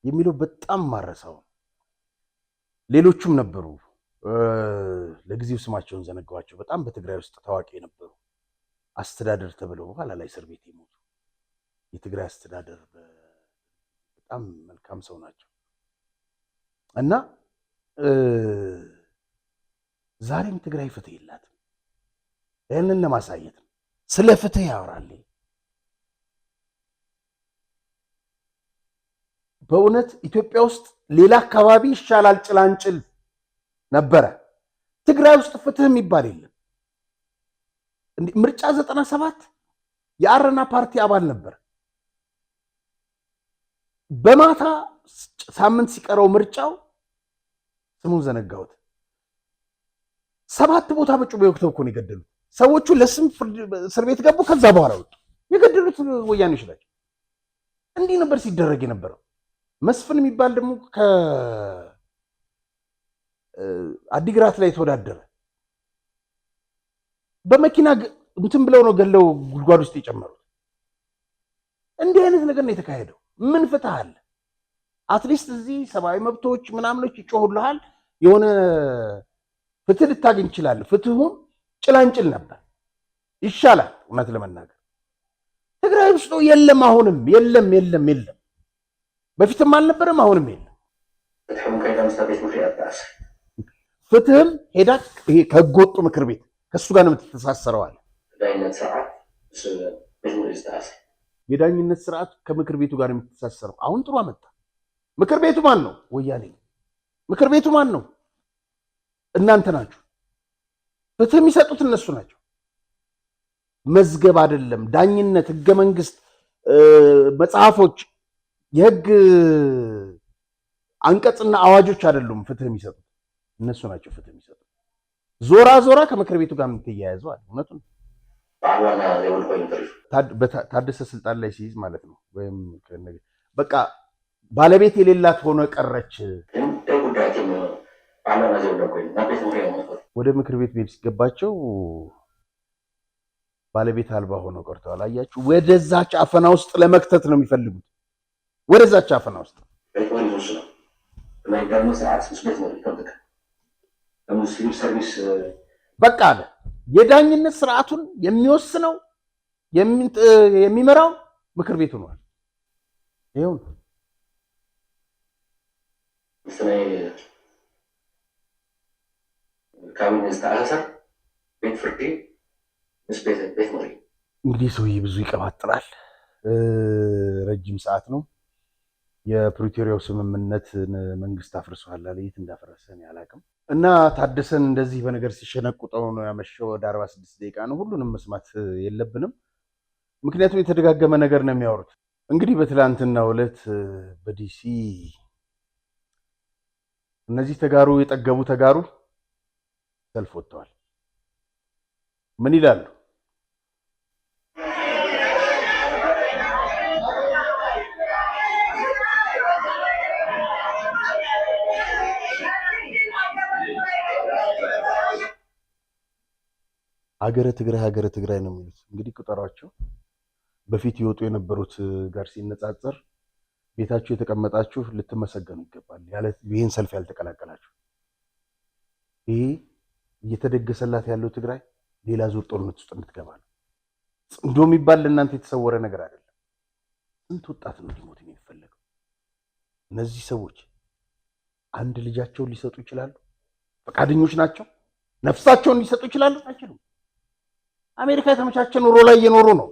[SPEAKER 1] የሚለው በጣም ማረሳው። ሌሎቹም ነበሩ፣ ለጊዜው ስማቸውን ዘነጋዋቸው። በጣም በትግራይ ውስጥ ታዋቂ የነበሩ አስተዳደር ተብለው በኋላ ላይ እስር ቤት የሞቱ የትግራይ አስተዳደር በጣም መልካም ሰው ናቸው እና ዛሬም ትግራይ ፍትህ የላትም። ይህንን ለማሳየት ነው። ስለ ፍትህ ያወራል። በእውነት ኢትዮጵያ ውስጥ ሌላ አካባቢ ይሻላል ጭላንጭል ነበረ። ትግራይ ውስጥ ፍትህ የሚባል የለም። ምርጫ 97 የአረና ፓርቲ አባል ነበር። በማታ ሳምንት ሲቀረው ምርጫው ስሙን ዘነጋሁት። 7 ቦታ በጩቤ ወቅተው እኮ ነው የገደሉት። ሰዎቹ ለስም እስር ቤት ገቡ። ከዛ በኋላ ወጡ። የገደሉት ወያኔዎች ናቸው። እንዲህ ነበር ሲደረግ የነበረው። መስፍን የሚባል ደግሞ ከአዲግራት ላይ ተወዳደረ። በመኪና እንትን ብለው ነው ገለው ጉድጓድ ውስጥ የጨመሩት። እንዲህ አይነት ነገር ነው የተካሄደው። ምን ፍትህ አለ? አትሊስት እዚህ ሰብአዊ መብቶች ምናምኖች ይጮሁልሃል። የሆነ ፍትህ ልታገኝ ይችላል። ፍትሁም ጭላንጭል ነበር፣ ይሻላል። እውነት ለመናገር ትግራይ ውስጥ የለም፣ አሁንም የለም። በፊትም አልነበረም፣ አሁንም የለም። ፍትህም ሄዳ ከህገ ወጡ ምክር ቤት ከእሱ ጋር ነው የምትተሳሰረው አለ። የዳኝነት ስርዓት ከምክር ቤቱ ጋር የምትተሳሰረው አሁን ጥሩ አመጣ። ምክር ቤቱ ማን ነው? ወያኔ። ምክር ቤቱ ማን ነው? እናንተ ናችሁ። ፍትህ የሚሰጡት እነሱ ናቸው። መዝገብ አይደለም ዳኝነት፣ ህገ መንግስት፣ መጽሐፎች፣ የህግ አንቀጽና አዋጆች አይደሉም ፍትህ የሚሰጡት፣ እነሱ ናቸው ፍትህ የሚሰጡት። ዞራ ከምክር ቤቱ ጋር የምትያያዘው አለ። እውነቱን ታደሰ ስልጣን ላይ ሲይዝ ማለት ነው። ወይም በቃ ባለቤት የሌላት ሆኖ ቀረች። ወደ ምክር ቤት ቤት ሲገባቸው ባለቤት አልባ ሆነው ቀርተዋል። አያችሁ፣ ወደዛች አፈና ውስጥ ለመክተት ነው የሚፈልጉት። ወደዛች አፈና ውስጥ በቃ አለ የዳኝነት ስርዓቱን የሚወስነው የሚመራው ምክር ቤቱ ነው። ይሄው እንግዲህ ሰውዬ ብዙ ይቀባጥራል። ረጅም ሰዓት ነው። የፕሪቶሪያው ስምምነት መንግስት አፍርሷል አለ። የት እንዳፈረሰን ያላቅም እና ታደሰን እንደዚህ በነገር ሲሸነቁጠው ነው ያመሸው። ወደ 46 ደቂቃ ነው። ሁሉንም መስማት የለብንም፣ ምክንያቱም የተደጋገመ ነገር ነው የሚያወሩት። እንግዲህ በትላንትናው ዕለት በዲሲ እነዚህ ተጋሩ የጠገቡ ተጋሩ ሰልፍ ወጥተዋል። ምን ይላሉ? ሀገረ ትግራይ ነው የሚሉት። እንግዲህ ቁጠሯቸው። በፊት ይወጡ የነበሩት ጋር ሲነጻጸር ቤታችሁ የተቀመጣችሁ ልትመሰገኑ ይገባል። ይህን ሰልፍ ያልተቀላቀላችሁ፣ ይሄ እየተደገሰላት ያለው ትግራይ ሌላ ዙር ጦርነት ውስጥ እንድትገባ ነው። ጽምዶ የሚባል ለእናንተ የተሰወረ ነገር አይደለም። ስንት ወጣት ነው ሊሞት የሚፈለገው? እነዚህ ሰዎች አንድ ልጃቸውን ሊሰጡ ይችላሉ? ፈቃደኞች ናቸው? ነፍሳቸውን ሊሰጡ ይችላሉ? አይችሉም። አሜሪካ የተመቻቸ ኑሮ ላይ እየኖሩ ነው።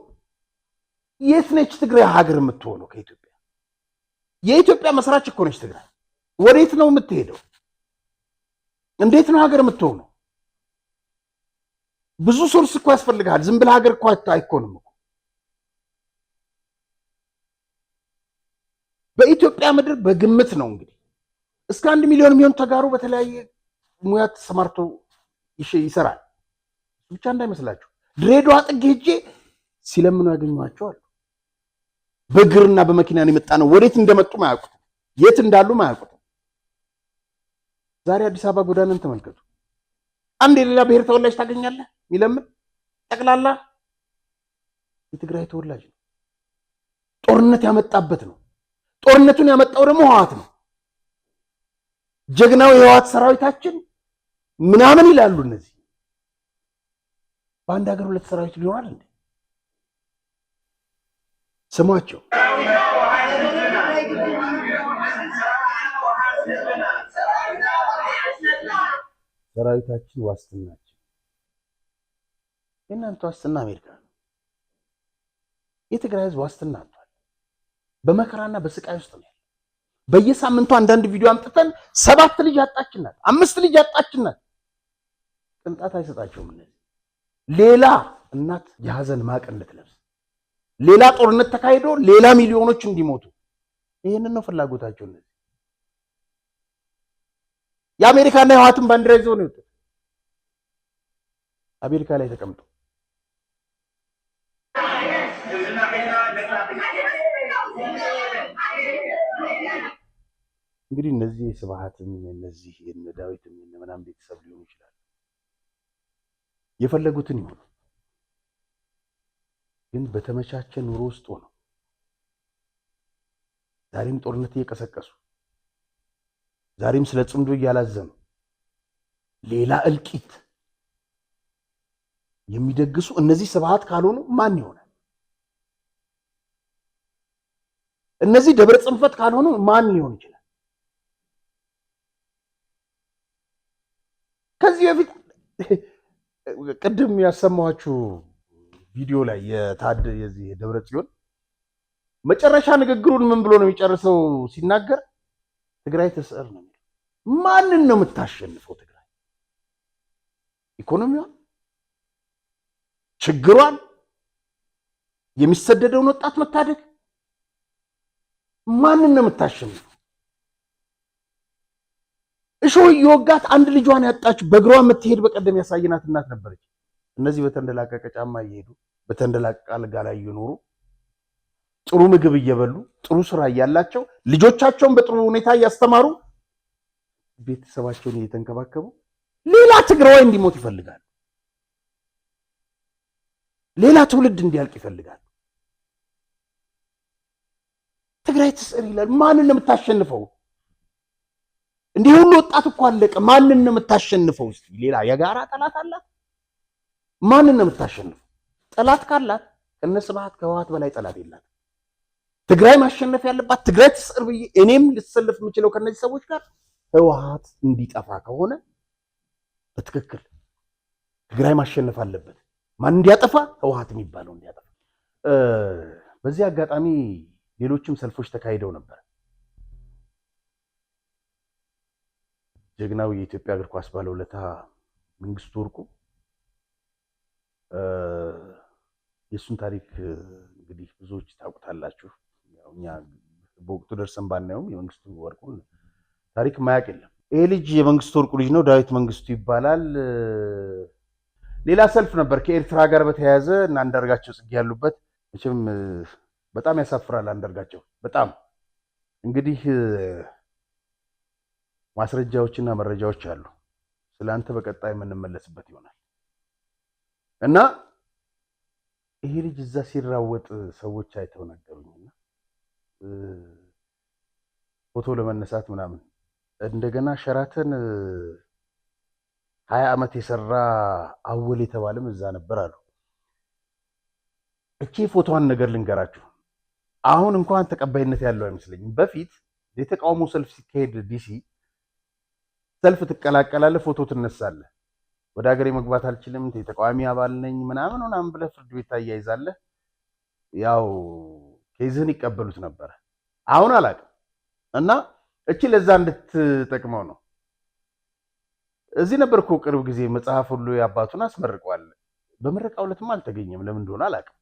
[SPEAKER 1] የት ነች ትግራይ ሀገር የምትሆነው ከኢትዮጵያ? የኢትዮጵያ መስራች እኮ ነች ትግራይ። ወዴት ነው የምትሄደው? እንዴት ነው ሀገር የምትሆነው? ብዙ ሶርስ እኮ ያስፈልግሃል። ዝም ብለህ ሀገር እኮ አይኮንም እኮ። በኢትዮጵያ ምድር በግምት ነው እንግዲህ እስከ 1 ሚሊዮን የሚሆን ተጋሩ በተለያየ ሙያ ተሰማርቶ ይሰራል። ብቻ እንዳይመስላችሁ ድሬዳዋ ጥግ ሄጄ ሲለምኑ ያገኟቸዋል። በእግርና በመኪና ነው የመጣ ነው። ወዴት እንደመጡ ማያውቁትም፣ የት እንዳሉ ማያውቁትም። ዛሬ አዲስ አበባ ጎዳናን ተመልከቱ። አንድ የሌላ ብሔር ተወላጅ ታገኛለህ የሚለምን ጠቅላላ የትግራይ ተወላጅ ነው። ጦርነት ያመጣበት ነው። ጦርነቱን ያመጣው ደግሞ ህወሓት ነው። ጀግናው የህወሓት ሰራዊታችን ምናምን ይላሉ እነዚህ። በአንድ ሀገር ሁለት ሰራዊት ሊሆናል እንዴ? ስሟቸው። ሰራዊታችን ዋስትናችን። የእናንተ ዋስትና አሜሪካ ነው። የትግራይ ህዝብ ዋስትና አጥቷል። በመከራና በስቃይ ውስጥ ነው። በየሳምንቱ አንዳንድ ቪዲዮ አምጥተን 7 ልጅ አጣችናት፣ 5 ልጅ አጣችናት። ቅንጣት አይሰጣቸውም እነዚህ። ሌላ እናት የሀዘን ማቅ እንድትለብስ፣ ሌላ ጦርነት ተካሂዶ ሌላ ሚሊዮኖች እንዲሞቱ፣ ይህንን ነው ፍላጎታቸው እነዚህ። የአሜሪካና የህወሓትን ባንዲራ ይዘው ነው የወጡት። አሜሪካ ላይ ተቀምጦ እንግዲህ እነዚህ ስብሃትም እነዚህ የነ ዳዊትም የነ ምናምን ቤተሰብ ሊሆኑ ይችላል። የፈለጉትን ይሆኑ፣ ግን በተመቻቸ ኑሮ ውስጥ ሆነው ዛሬም ጦርነት እየቀሰቀሱ ዛሬም ስለ ጽምዶ እያላዘኑ ሌላ እልቂት የሚደግሱ እነዚህ ስብሃት ካልሆኑ ማን ይሆናል? እነዚህ ደብረ ጽንፈት ካልሆኑ ማን ሊሆን ይችላል? ከዚህ በፊት ቅድም ያሰማኋችሁ ቪዲዮ ላይ የዚህ ደብረ ጽዮን መጨረሻ ንግግሩን ምን ብሎ ነው የሚጨርሰው? ሲናገር ትግራይ ተስዕር ነው የሚለው። ማንን ነው የምታሸንፈው ትግራይ? ኢኮኖሚዋን፣ ችግሯን፣ የሚሰደደውን ወጣት መታደግ? ማንን ነው የምታሸንፈው? እሾህ እየወጋት አንድ ልጇን ያጣች በእግሯ የምትሄድ በቀደም ያሳየናት እናት ነበረች። እነዚህ በተንደላቀቀ ጫማ እየሄዱ በተንደላቀቀ አልጋ ላይ እየኖሩ ጥሩ ምግብ እየበሉ ጥሩ ስራ እያላቸው ልጆቻቸውን በጥሩ ሁኔታ እያስተማሩ ቤተሰባቸውን እየተንከባከቡ ሌላ ትግራዋይ እንዲሞት ይፈልጋሉ። ሌላ ትውልድ እንዲያልቅ ይፈልጋሉ። ትግራይ ትስዕር ይላል። ማንን ነው የምታሸንፈው? እንዲህ ሁሉ ወጣት እኮ አለቀ። ማንን ነው የምታሸንፈው? እስቲ ሌላ የጋራ ጠላት አላት። ማንን ነው የምታሸንፈው? ጠላት ካላት ከነ ስብሐት ከህወሓት በላይ ጠላት የላት። ትግራይ ማሸነፍ ያለባት ትግራይ ትስዕር ብዬ እኔም ልትሰልፍ የምችለው ከነዚህ ሰዎች ጋር ህወሓት እንዲጠፋ ከሆነ በትክክል ትግራይ ማሸነፍ አለበት። ማን እንዲያጠፋ? ህወሓት የሚባለው እንዲያጠፋ። በዚህ አጋጣሚ ሌሎችም ሰልፎች ተካሂደው ነበር። ጀግናው የኢትዮጵያ እግር ኳስ ባለውለታ መንግስቱ ወርቁ የሱን ታሪክ እንግዲህ ብዙዎች ታውቁታላችሁ። ያው እኛ በወቅቱ ደርሰን ባናየውም የመንግስቱ ወርቁን ታሪክ ማያውቅ የለም። ይሄ ልጅ የመንግስቱ ወርቁ ልጅ ነው፣ ዳዊት መንግስቱ ይባላል። ሌላ ሰልፍ ነበር ከኤርትራ ጋር በተያያዘ እና አንዳርጋቸው ጽጌ ያሉበት። መቼም በጣም ያሳፍራል። አንዳርጋቸው በጣም እንግዲህ ማስረጃዎችና መረጃዎች አሉ። ስለአንተ በቀጣይ የምንመለስበት ይሆናል እና ይሄ ልጅ እዛ ሲራወጥ ሰዎች አይተው ነገሩኝና ፎቶ ለመነሳት ምናምን እንደገና ሸራተን 20 ዓመት የሰራ አወል የተባለም እዛ ነበር አሉ። እቺ ፎቶዋን ነገር ልንገራችሁ። አሁን እንኳን ተቀባይነት ያለው አይመስለኝም። በፊት የተቃውሞ ሰልፍ ሲካሄድ ዲሲ ሰልፍ ትቀላቀላለህ፣ ፎቶ ትነሳለህ። ወደ ሀገሬ መግባት አልችልም፣ የተቃዋሚ አባል ነኝ ምናምን ብለህ ፍርድ ቤት ታያይዛለህ። ያው ኬዝህን ይቀበሉት ነበር። አሁን አላውቅም እና እቺ ለዛ እንድትጠቅመው ነው። እዚህ ነበር እኮ ቅርብ ጊዜ መጽሐፍ ሁሉ ያባቱን አስመርቋል። በምረቃው ዕለትም አልተገኘም። ለምን እንደሆነ አላውቅም።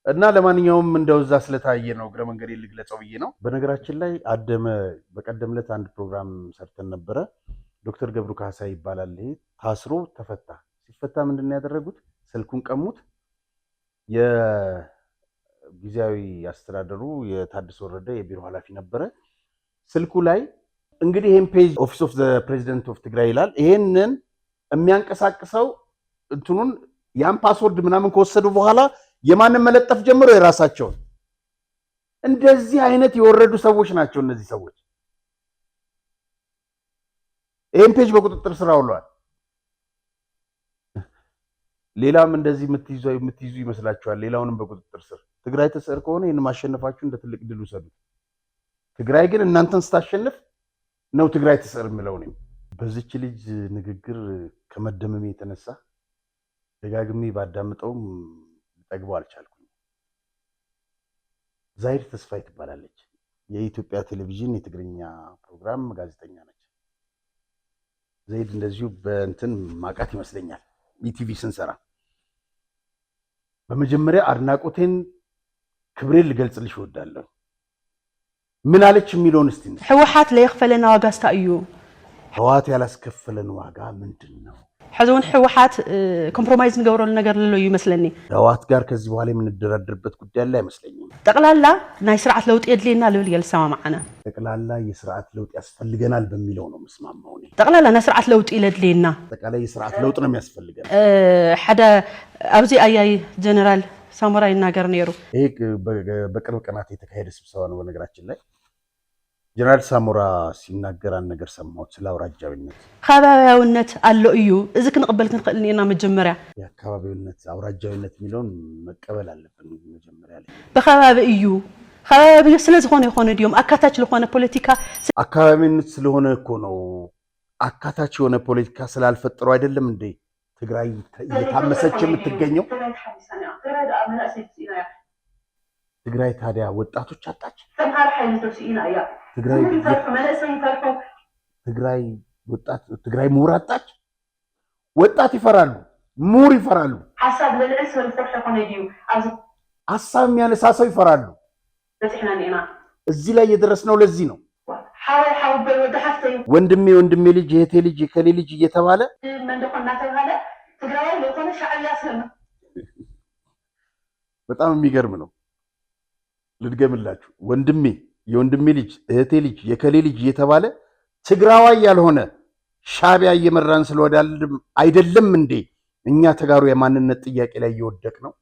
[SPEAKER 1] እና ለማንኛውም እንደው እዛ ስለታየ ነው እግረ መንገድ ልግለጸው ብዬ ነው። በነገራችን ላይ አደመ በቀደም ዕለት አንድ ፕሮግራም ሰርተን ነበረ። ዶክተር ገብሩ ካሳ ይባላል። ይሄ ታስሮ ተፈታ። ሲፈታ ምንድነው ያደረጉት? ስልኩን ቀሙት። የጊዜያዊ አስተዳደሩ የታደሰ ወረደ የቢሮ ኃላፊ ነበረ። ስልኩ ላይ እንግዲህ ይሄን ፔጅ ኦፊስ ኦፍ ዘ ፕሬዚደንት ኦፍ ትግራይ ይላል። ይሄንን የሚያንቀሳቅሰው እንትኑን ያን ፓስወርድ ምናምን ከወሰዱ በኋላ የማንን መለጠፍ ጀምሮ የራሳቸውን። እንደዚህ አይነት የወረዱ ሰዎች ናቸው እነዚህ ሰዎች። ይሄን ፔጅ በቁጥጥር ስር አውለዋል። ሌላም እንደዚህ የምትይዙ ይመስላችኋል? ሌላውንም በቁጥጥር ስር። ትግራይ ትስዕር ከሆነ ይህን ማሸነፋችሁ እንደ ትልቅ ድል ውሰዱት። ትግራይ ግን እናንተን ስታሸንፍ ነው ትግራይ ትስዕር የምለው ነኝ። በዚች ልጅ ንግግር ከመደመሜ የተነሳ ደጋግሜ ባዳምጠውም ጠግቦ አልቻልኩም። ዛይድ ተስፋይ ትባላለች። የኢትዮጵያ ቴሌቪዥን የትግርኛ ፕሮግራም ጋዜጠኛ ነች። ዘይድ እንደዚሁ በእንትን ማቃት ይመስለኛል ኢቲቪ ስንሰራ። በመጀመሪያ አድናቆቴን ክብሬን ልገልጽልሽ እወዳለሁ። ምን አለች የሚለውን እስቲ
[SPEAKER 4] ህወሓት ለይኽፈለና ዋጋ ስታይ እዩ።
[SPEAKER 1] ህወሓት ያላስከፈለን ዋጋ ምንድን ነው?
[SPEAKER 4] ሕዙን ህወሓት ኮምፕሮማይዝ ንገብረሉ ነገር ሎ ይመስለኒ።
[SPEAKER 1] ህወሓት ጋር ከዚህ በኋላ የምንደራደርበት ጉዳይ አለ አይመስለኝም።
[SPEAKER 4] ጠቅላላ ናይ ስርዓት ለውጥ የድልየና ልብል የልሰማማዕና
[SPEAKER 1] ጠቅላላ የስርዓት ለውጥ ያስፈልገናል በሚለው ነው መስማማው ነኝ።
[SPEAKER 4] ጠቅላላ ናይ ስርዓት ለውጥ ይለድልየና
[SPEAKER 1] ጠቅላላ የስርዓት ለውጥ ነው የሚያስፈልገን።
[SPEAKER 4] ሓደ ኣብዚ አያይ ጀነራል ሳሞራ ይናገር ነይሩ።
[SPEAKER 1] ይሄ በቅርብ ቀናት የተካሄደ ስብሰባ ነው። በነገራችን ላይ ጀነራል ሳሞራ ሲናገር አንድ ነገር ሰማሁት ስለ አውራጃዊነት።
[SPEAKER 4] ከባቢያዊነት አለ እዩ እዚ ክንቅበል ክንክእል ኢና መጀመሪያ
[SPEAKER 1] የአካባቢውነት አውራጃዊነት የሚለውን መቀበል አለብን መጀመሪያ ላይ።
[SPEAKER 4] በከባቢ እዩ ከባቢ ስለዝኾነ ይኾነ ዲዮም አካታች ለሆነ ፖለቲካ
[SPEAKER 1] አካባቢነት ስለሆነ እኮ ነው። አካታች የሆነ ፖለቲካ ስላልፈጠሩ አይደለም እንዴ ትግራይ እየታመሰች የምትገኘው? ትግራይ ታዲያ ወጣቶች አጣች። ትግራይ ምሁር አጣች። ወጣት ይፈራሉ፣ ምሁር ይፈራሉ፣ ሀሳብ የሚያነሳ ሰው ይፈራሉ። እዚህ ላይ የደረስነው ለዚህ ነው። ወንድሜ ወንድሜ ልጅ እህቴ ልጅ የከሌ ልጅ እየተባለ በጣም የሚገርም ነው። ልድገምላችሁ። ወንድሜ የወንድሜ ልጅ እህቴ ልጅ የከሌ ልጅ እየተባለ ትግራዋይ ያልሆነ ሻዕቢያ እየመራን ስለወዳል አይደለም እንዴ እኛ ተጋሩ የማንነት ጥያቄ ላይ እየወደቅ ነው።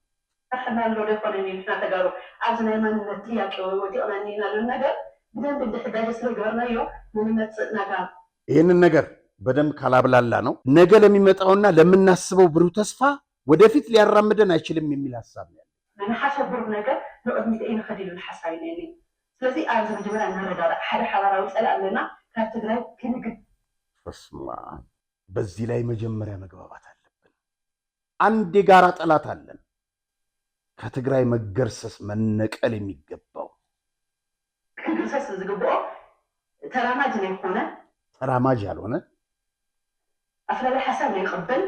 [SPEAKER 1] ይህንን ነገር በደንብ ካላብላላ ነው ነገ ለሚመጣውና ለምናስበው ብሩህ ተስፋ ወደፊት ሊያራምደን አይችልም የሚል ሀሳብ ነው።
[SPEAKER 5] ንሓሰብሩ ነገር ንቅድሚት እዩ ንኸዲሉ ሓሳብ እዩ ነኒ ስለዚ ኣብዚ መጀመርያ እናረዳዳእ ሓደ ሓባራዊ ፀላ ኣለና ካብ ትግራይ ክንግድ
[SPEAKER 1] በስመ አብ። በዚህ ላይ መጀመሪያ መግባባት አለብን። አንድ የጋራ ጠላት አለን፣ ከትግራይ መገርሰስ መነቀል የሚገባው
[SPEAKER 5] ክግርሰስ ዝግብኦ ተራማጅ ዘይኮነ
[SPEAKER 1] ተራማጅ ያልሆነ
[SPEAKER 5] ኣፍላላይ ሓሳብ ዘይቅበል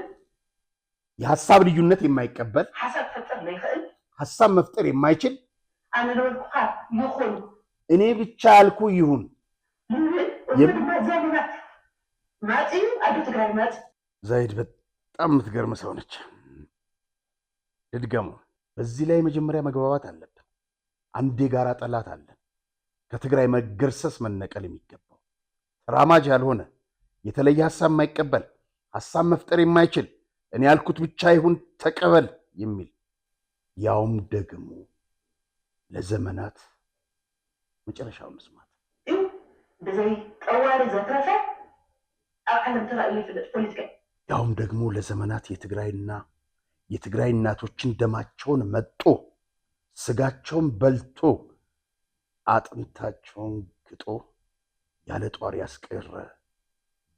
[SPEAKER 1] የሀሳብ ልዩነት የማይቀበል
[SPEAKER 5] ሓሳብ ክፈጥር ዘይኽእል
[SPEAKER 1] ሀሳብ መፍጠር የማይችል
[SPEAKER 5] ኣነ ለወልኩካ ይኹን
[SPEAKER 1] እኔ ብቻ ያልኩ ይሁን
[SPEAKER 5] ዘመናት ማፂ ኣዶ ትግራይ ማፂ
[SPEAKER 1] ዛይድ በጣም የምትገርም ሰው ነች። ልድገሙ። በዚህ ላይ መጀመሪያ መግባባት አለብን። አንድ የጋራ ጠላት አለን፣ ከትግራይ መገርሰስ መነቀል የሚገባው ተራማጅ ያልሆነ የተለየ ሀሳብ የማይቀበል ሀሳብ መፍጠር የማይችል እኔ ያልኩት ብቻ ይሁን ተቀበል የሚል ያውም ደግሞ ለዘመናት መጨረሻውን መስማት
[SPEAKER 5] በዘይ ቀዋሪ ዘትረፈ ኣብ ዓለም ተራእዩ ይፍለጥ ፖለቲካ
[SPEAKER 1] ያውም ደግሞ ለዘመናት የትግራይ እናቶችን ደማቸውን መጦ ስጋቸውን በልቶ አጥንታቸውን ግጦ ያለ ጧሪ ያስቀረ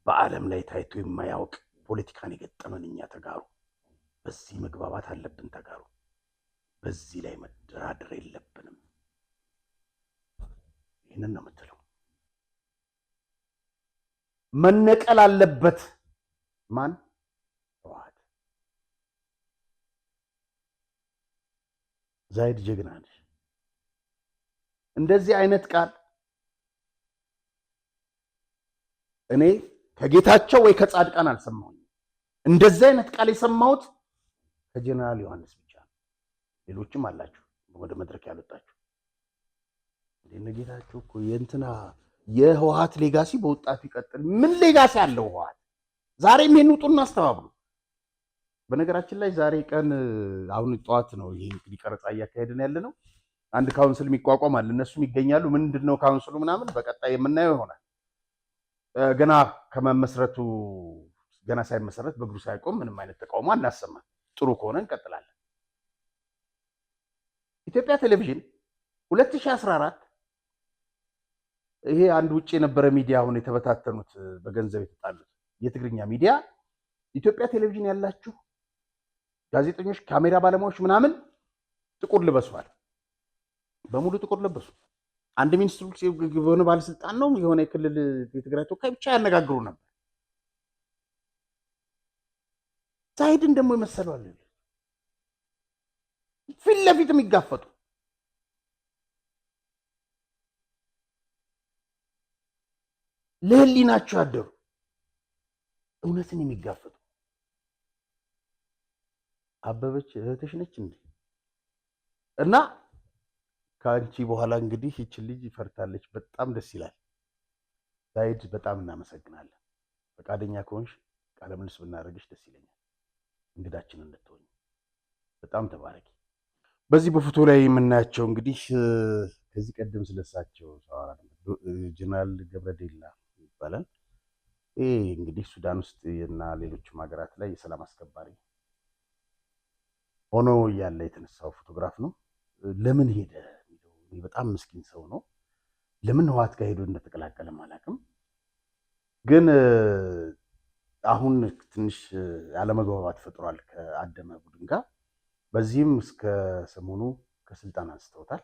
[SPEAKER 1] በዓለም ላይ ታይቶ የማያውቅ ፖለቲካን የገጠመን እኛ ተጋሩ በዚህ መግባባት አለብን። ተጋሩ በዚህ ላይ መደራደር የለብንም። ይህንን ነው የምትለው። መነቀል አለበት። ማን? ህወሓት። ዛይድ ጀግና ነሽ። እንደዚህ አይነት ቃል እኔ ከጌታቸው ወይ ከጻድቃን አልሰማሁም። እንደዚህ አይነት ቃል የሰማሁት ከጀነራል ዮሐንስ ብቻ ነው። ሌሎችም አላችሁ ወደ መድረክ ያልወጣችሁ። እንደነ ጌታቸው እኮ የእንትና የህወሓት ሌጋሲ በወጣቱ ይቀጥል። ምን ሌጋሲ አለው ህወሓት? ዛሬም ይሄን ውጡና አስተባብሩ። በነገራችን ላይ ዛሬ ቀን አሁን ጠዋት ነው ይሄ እንግዲህ ቀረጻ እያካሄድን ያለ ነው። አንድ ካውንስል ይቋቋማል፣ እነሱም ይገኛሉ። ምንድነው ካውንስሉ ምናምን በቀጣይ የምናየው ይሆናል። ገና ከመመስረቱ ገና ሳይመሰረት በእግሩ ሳይቆም ምንም አይነት ተቃውሞ አናሰማም። ጥሩ ከሆነ እንቀጥላለን። ኢትዮጵያ ቴሌቪዥን 2014 ይሄ አንድ ውጭ የነበረ ሚዲያ አሁን የተበታተኑት በገንዘብ የተጣሉት የትግርኛ ሚዲያ ኢትዮጵያ ቴሌቪዥን ያላችሁ ጋዜጠኞች፣ ካሜራ ባለሙያዎች ምናምን ጥቁር ልበሷል። በሙሉ ጥቁር ለበሱ። አንድ ሚኒስትሩ የሆነ ባለስልጣን ነው የሆነ የክልል የትግራይ ተወካይ ብቻ ያነጋግሩ ነበር። ዛይድን ደግሞ የመሰለው አለ ፊት ለፊት የሚጋፈጡ ለህሊናቸው ያደሩ እውነትን የሚጋፈጡ አበበች እህትሽ ነች እንዴ? እና ከአንቺ በኋላ እንግዲህ ይች ልጅ ፈርታለች። በጣም ደስ ይላል። ዛይድ በጣም እናመሰግናለን። ፈቃደኛ ከሆንሽ ቃለ ምልልስ ብናደርግሽ ደስ ይለኛል። እንግዳችን እንድትሆኝ በጣም ተባረኪ። በዚህ በፎቶ ላይ የምናያቸው እንግዲህ ከዚህ ቀደም ስለሳቸው ጀነራል ገብረዴላ ይባላል። ይሄ እንግዲህ ሱዳን ውስጥ እና ሌሎችም ሀገራት ላይ የሰላም አስከባሪ ሆኖ እያለ የተነሳው ፎቶግራፍ ነው። ለምን ሄደ? በጣም ምስኪን ሰው ነው። ለምን ህወሓት ጋር ሄዶ እንደተቀላቀለም አላውቅም። ግን አሁን ትንሽ ያለመግባባት ፈጥሯል ከአደመ ቡድን ጋር። በዚህም እስከ ሰሞኑ ከስልጣን አንስተውታል።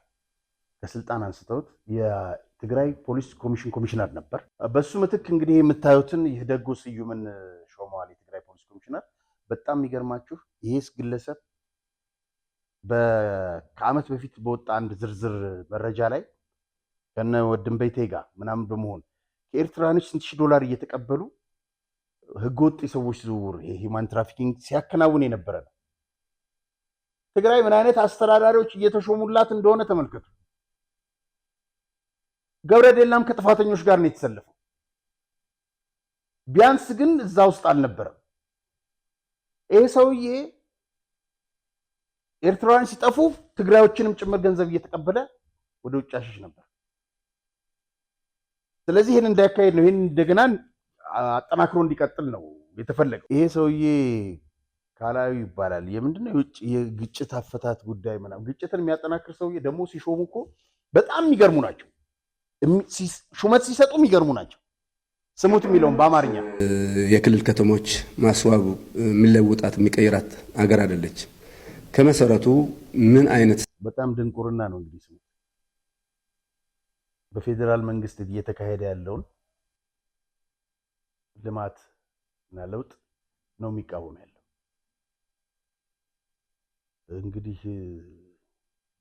[SPEAKER 1] ከስልጣን አንስተውት የትግራይ ፖሊስ ኮሚሽን ኮሚሽነር ነበር። በሱ ምትክ እንግዲህ የምታዩትን ይህ ደጎ ስዩምን ሾመዋል የትግራይ ፖሊስ ኮሚሽነር። በጣም የሚገርማችሁ ይሄስ ግለሰብ ከዓመት በፊት በወጣ አንድ ዝርዝር መረጃ ላይ ከነ ወድንበይቴ ጋር ምናምን በመሆን ከኤርትራኖች ስንት ሺህ ዶላር እየተቀበሉ ህገወጥ የሰዎች ዝውውር የሂውማን ትራፊኪንግ ሲያከናውን የነበረ ነው። ትግራይ ምን አይነት አስተዳዳሪዎች እየተሾሙላት እንደሆነ ተመልከቱ። ገብረዴላም ከጥፋተኞች ጋር ነው የተሰለፈው። ቢያንስ ግን እዛ ውስጥ አልነበረም። ይሄ ሰውዬ ኤርትራውያን ሲጠፉ ትግራዮችንም ጭምር ገንዘብ እየተቀበለ ወደ ውጭ ያሸሽ ነበር። ስለዚህ ይሄን እንዳይካሄድ ነው፣ ይሄን እንደገና አጠናክሮ እንዲቀጥል ነው የተፈለገው። ይሄ ሰውዬ ካላዩ ይባላል። የምንድነው የግጭት አፈታት ጉዳይ ምናምን ግጭትን የሚያጠናክር ሰውዬ ደግሞ ሲሾሙ እኮ በጣም የሚገርሙ ናቸው። ሹመት ሲሰጡ የሚገርሙ ናቸው። ስሙት የሚለውን በአማርኛ
[SPEAKER 6] የክልል ከተሞች ማስዋቡ የሚለውጣት የሚቀይራት አገር አይደለች። ከመሰረቱ ምን አይነት
[SPEAKER 1] በጣም ድንቁርና ነው። እንግዲህ ስሙ በፌዴራል መንግስት እየተካሄደ ያለውን ልማት እና ለውጥ ነው የሚቃወም ያለው። እንግዲህ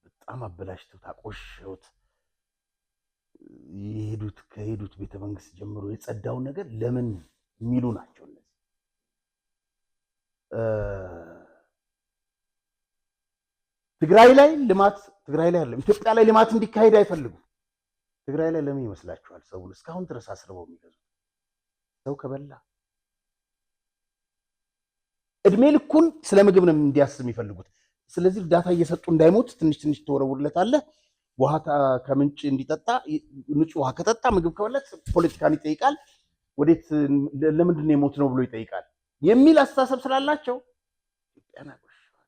[SPEAKER 1] በጣም አበላሽተው ታቆሽሸውት ከሄዱት ቤተመንግስት ጀምሮ የጸዳው ነገር ለምን የሚሉ ናቸው እነዚህ። ትግራይ ላይ አይደለም ኢትዮጵያ ላይ ልማት እንዲካሄድ አይፈልጉም። ትግራይ ላይ ለምን ይመስላችኋል ሰውን እስካሁን ድረስ አስርበው የሚገዙት? ሰው ከበላ እድሜ ልኩን ስለ ምግብ ነው እንዲያስብ የሚፈልጉት። ስለዚህ እርዳታ እየሰጡ እንዳይሞት ትንሽ ትንሽ ተወረውርለታለህ። ውሃ ከምንጭ እንዲጠጣ ንጹህ ውሃ ከጠጣ ምግብ ከበለት ፖለቲካን ይጠይቃል። ወዴት ለምንድን ነው የሞት ነው ብሎ ይጠይቃል የሚል አስተሳሰብ ስላላቸው ኢትዮጵያን አቆሽሸዋል።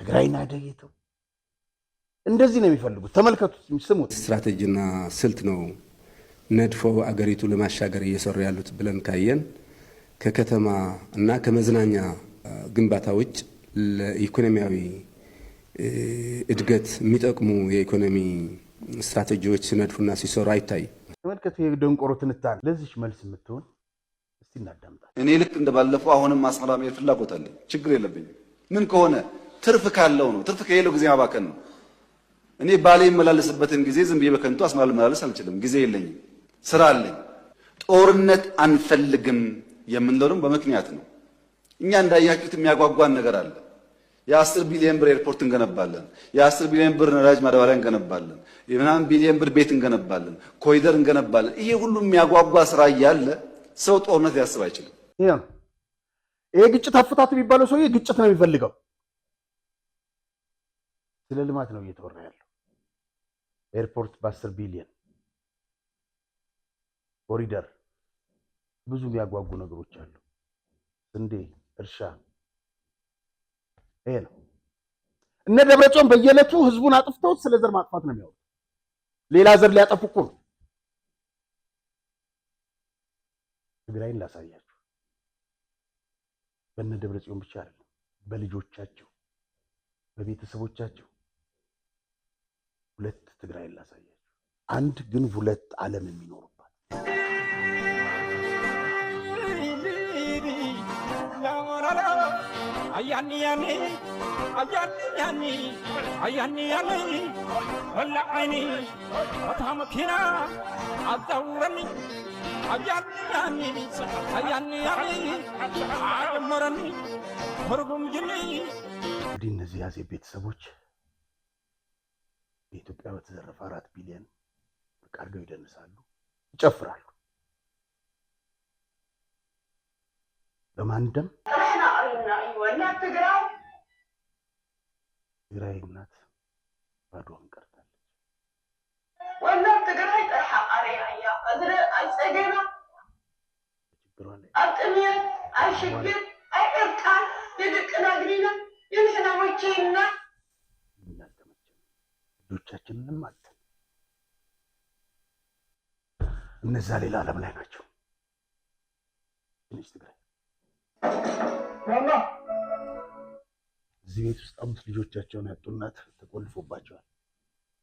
[SPEAKER 1] ትግራይን አደየተው እንደዚህ ነው የሚፈልጉት። ተመልከቱት፣ ስሙት።
[SPEAKER 6] ስትራቴጂና ስልት ነው ነድፈው አገሪቱ ለማሻገር እየሰሩ ያሉት ብለን ካየን ከከተማ እና ከመዝናኛ ግንባታ ውጭ ለኢኮኖሚያዊ እድገት የሚጠቅሙ የኢኮኖሚ ስትራቴጂዎች ሲነድፉና ሲሰሩ አይታይም።
[SPEAKER 1] ተመልከቱ የደንቆሮ ትንታኔ። ለዚህ መልስ የምትሆን እስቲ እናዳምጣት።
[SPEAKER 7] እኔ ልክ እንደባለፈው አሁንም አስመራ መሄድ ፍላጎት አለኝ። ችግር የለብኝም። ምን ከሆነ ትርፍ ካለው ነው። ትርፍ ከሌለው ጊዜ ማባከን ነው። እኔ ባሌ የመላለስበትን ጊዜ ዝም ብዬ በከንቱ አስመራ ልመላለስ አልችልም። ጊዜ የለኝም፣ ስራ አለኝ። ጦርነት አንፈልግም የምንለው ደግሞ በምክንያት ነው። እኛ እንዳያችሁት የሚያጓጓን ነገር አለ። የ10 ቢሊዮን ብር ኤርፖርት እንገነባለን። የ10 ቢሊዮን ብር ነዳጅ ማዳበሪያ እንገነባለን። የ9 ቢሊዮን ብር ቤት እንገነባለን። ኮሪደር እንገነባለን። ይሄ ሁሉ የሚያጓጓ ስራ እያለ ሰው ጦርነት ሊያስብ አይችልም።
[SPEAKER 1] ይሄ ግጭት አፈታት የሚባለው ሰውዬ ግጭት ነው የሚፈልገው። ስለ ልማት ነው እየተወራ ያለው። ኤርፖርት በ10 ቢሊዮን ኮሪደር፣ ብዙ የሚያጓጉ ነገሮች አሉ። ስንዴ፣ እርሻ፣ ይሄ ነው። እነ ደብረጽዮን በየዕለቱ ህዝቡን አጥፍተው ስለ ዘር ማጥፋት ነው የሚያወሩት። ሌላ ዘር ሊያጠፉ እኮ ነው። ትግራይን ላሳያችሁ። በእነ ደብረጽዮን ብቻ አይደለም፣ በልጆቻቸው በቤተሰቦቻቸው ሁለት ትግራይን ላሳያችሁ። አንድ ግን ሁለት ዓለም የሚኖሩባት እንግዲህ እነዚህ ያዜ ቤተሰቦች በኢትዮጵያ በተዘረፈ 4 ቢሊዮን ብር አድርገው ይደንሳሉ፣ ይጨፍራሉ። በማንደም ትግራይ እናት ባዶዋን ቀርታለች።
[SPEAKER 5] ወላሂ ትግራይ ጠርሓ ቃሪያ እያ እግረ አይፀገና አጥሚያ አይሽግር አይርቃን የድቅና ግሪና የንሕና ወቼና ልጆቻችንንም አጥተን እነዛ ሌላ ዓለም ላይ ናቸው። ትንሽ ትግራይ እዚህ ቤት ውስጥ 5 ልጆቻቸውን ያጡ እናት ተቆልፎባቸዋል።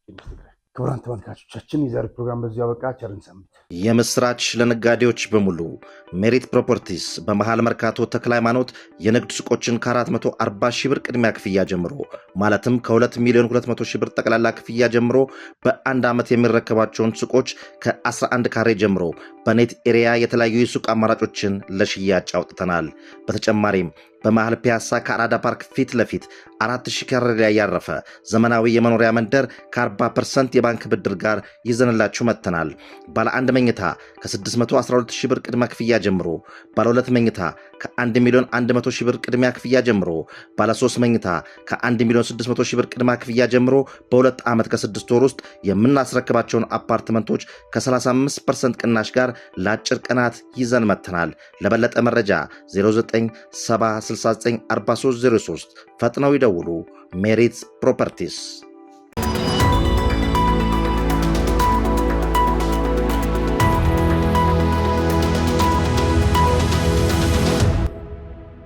[SPEAKER 5] ትንሽ ትግራይ
[SPEAKER 1] ክቡራን ተመልካቾቻችን የዛሬ ፕሮግራም በዚሁ አበቃ። ቸርን ሰንብት።
[SPEAKER 3] የምስራች ለነጋዴዎች በሙሉ ሜሪት ፕሮፐርቲስ በመሃል መርካቶ ተክለ ሃይማኖት የንግድ ሱቆችን ከ440 ሺህ ብር ቅድሚያ ክፍያ ጀምሮ ማለትም ከ2 ሚሊዮን 200 ሺህ ብር ጠቅላላ ክፍያ ጀምሮ በአንድ ዓመት የሚረከባቸውን ሱቆች ከ11 ካሬ ጀምሮ በኔት ኤሪያ የተለያዩ የሱቅ አማራጮችን ለሽያጭ አውጥተናል። በተጨማሪም በመሃል ፒያሳ ከአራዳ ፓርክ ፊት ለፊት 4000 ካሬ ላይ ያረፈ ዘመናዊ የመኖሪያ መንደር ከ40% የባንክ ብድር ጋር ይዘንላችሁ መጥተናል። ባለ 1 መኝታ ከ612 ሺህ ብር ቅድመ ክፍያ ጀምሮ፣ ባለ 2 መኝታ ከ1 ሚሊዮን 100 ሺህ ብር ቅድሚያ ክፍያ ጀምሮ፣ ባለ 3 መኝታ ከ1 ሚሊዮን 600 ሺህ ብር ቅድመ ክፍያ ጀምሮ በ2 ዓመት ከ6 ወር ውስጥ የምናስረክባቸውን አፓርትመንቶች ከ35% ቅናሽ ጋር ለአጭር ቀናት ይዘን መጥተናል። ለበለጠ መረጃ 0970694303 ፈጥነው ይደውሉ። ሜሪት ፕሮፐርቲስ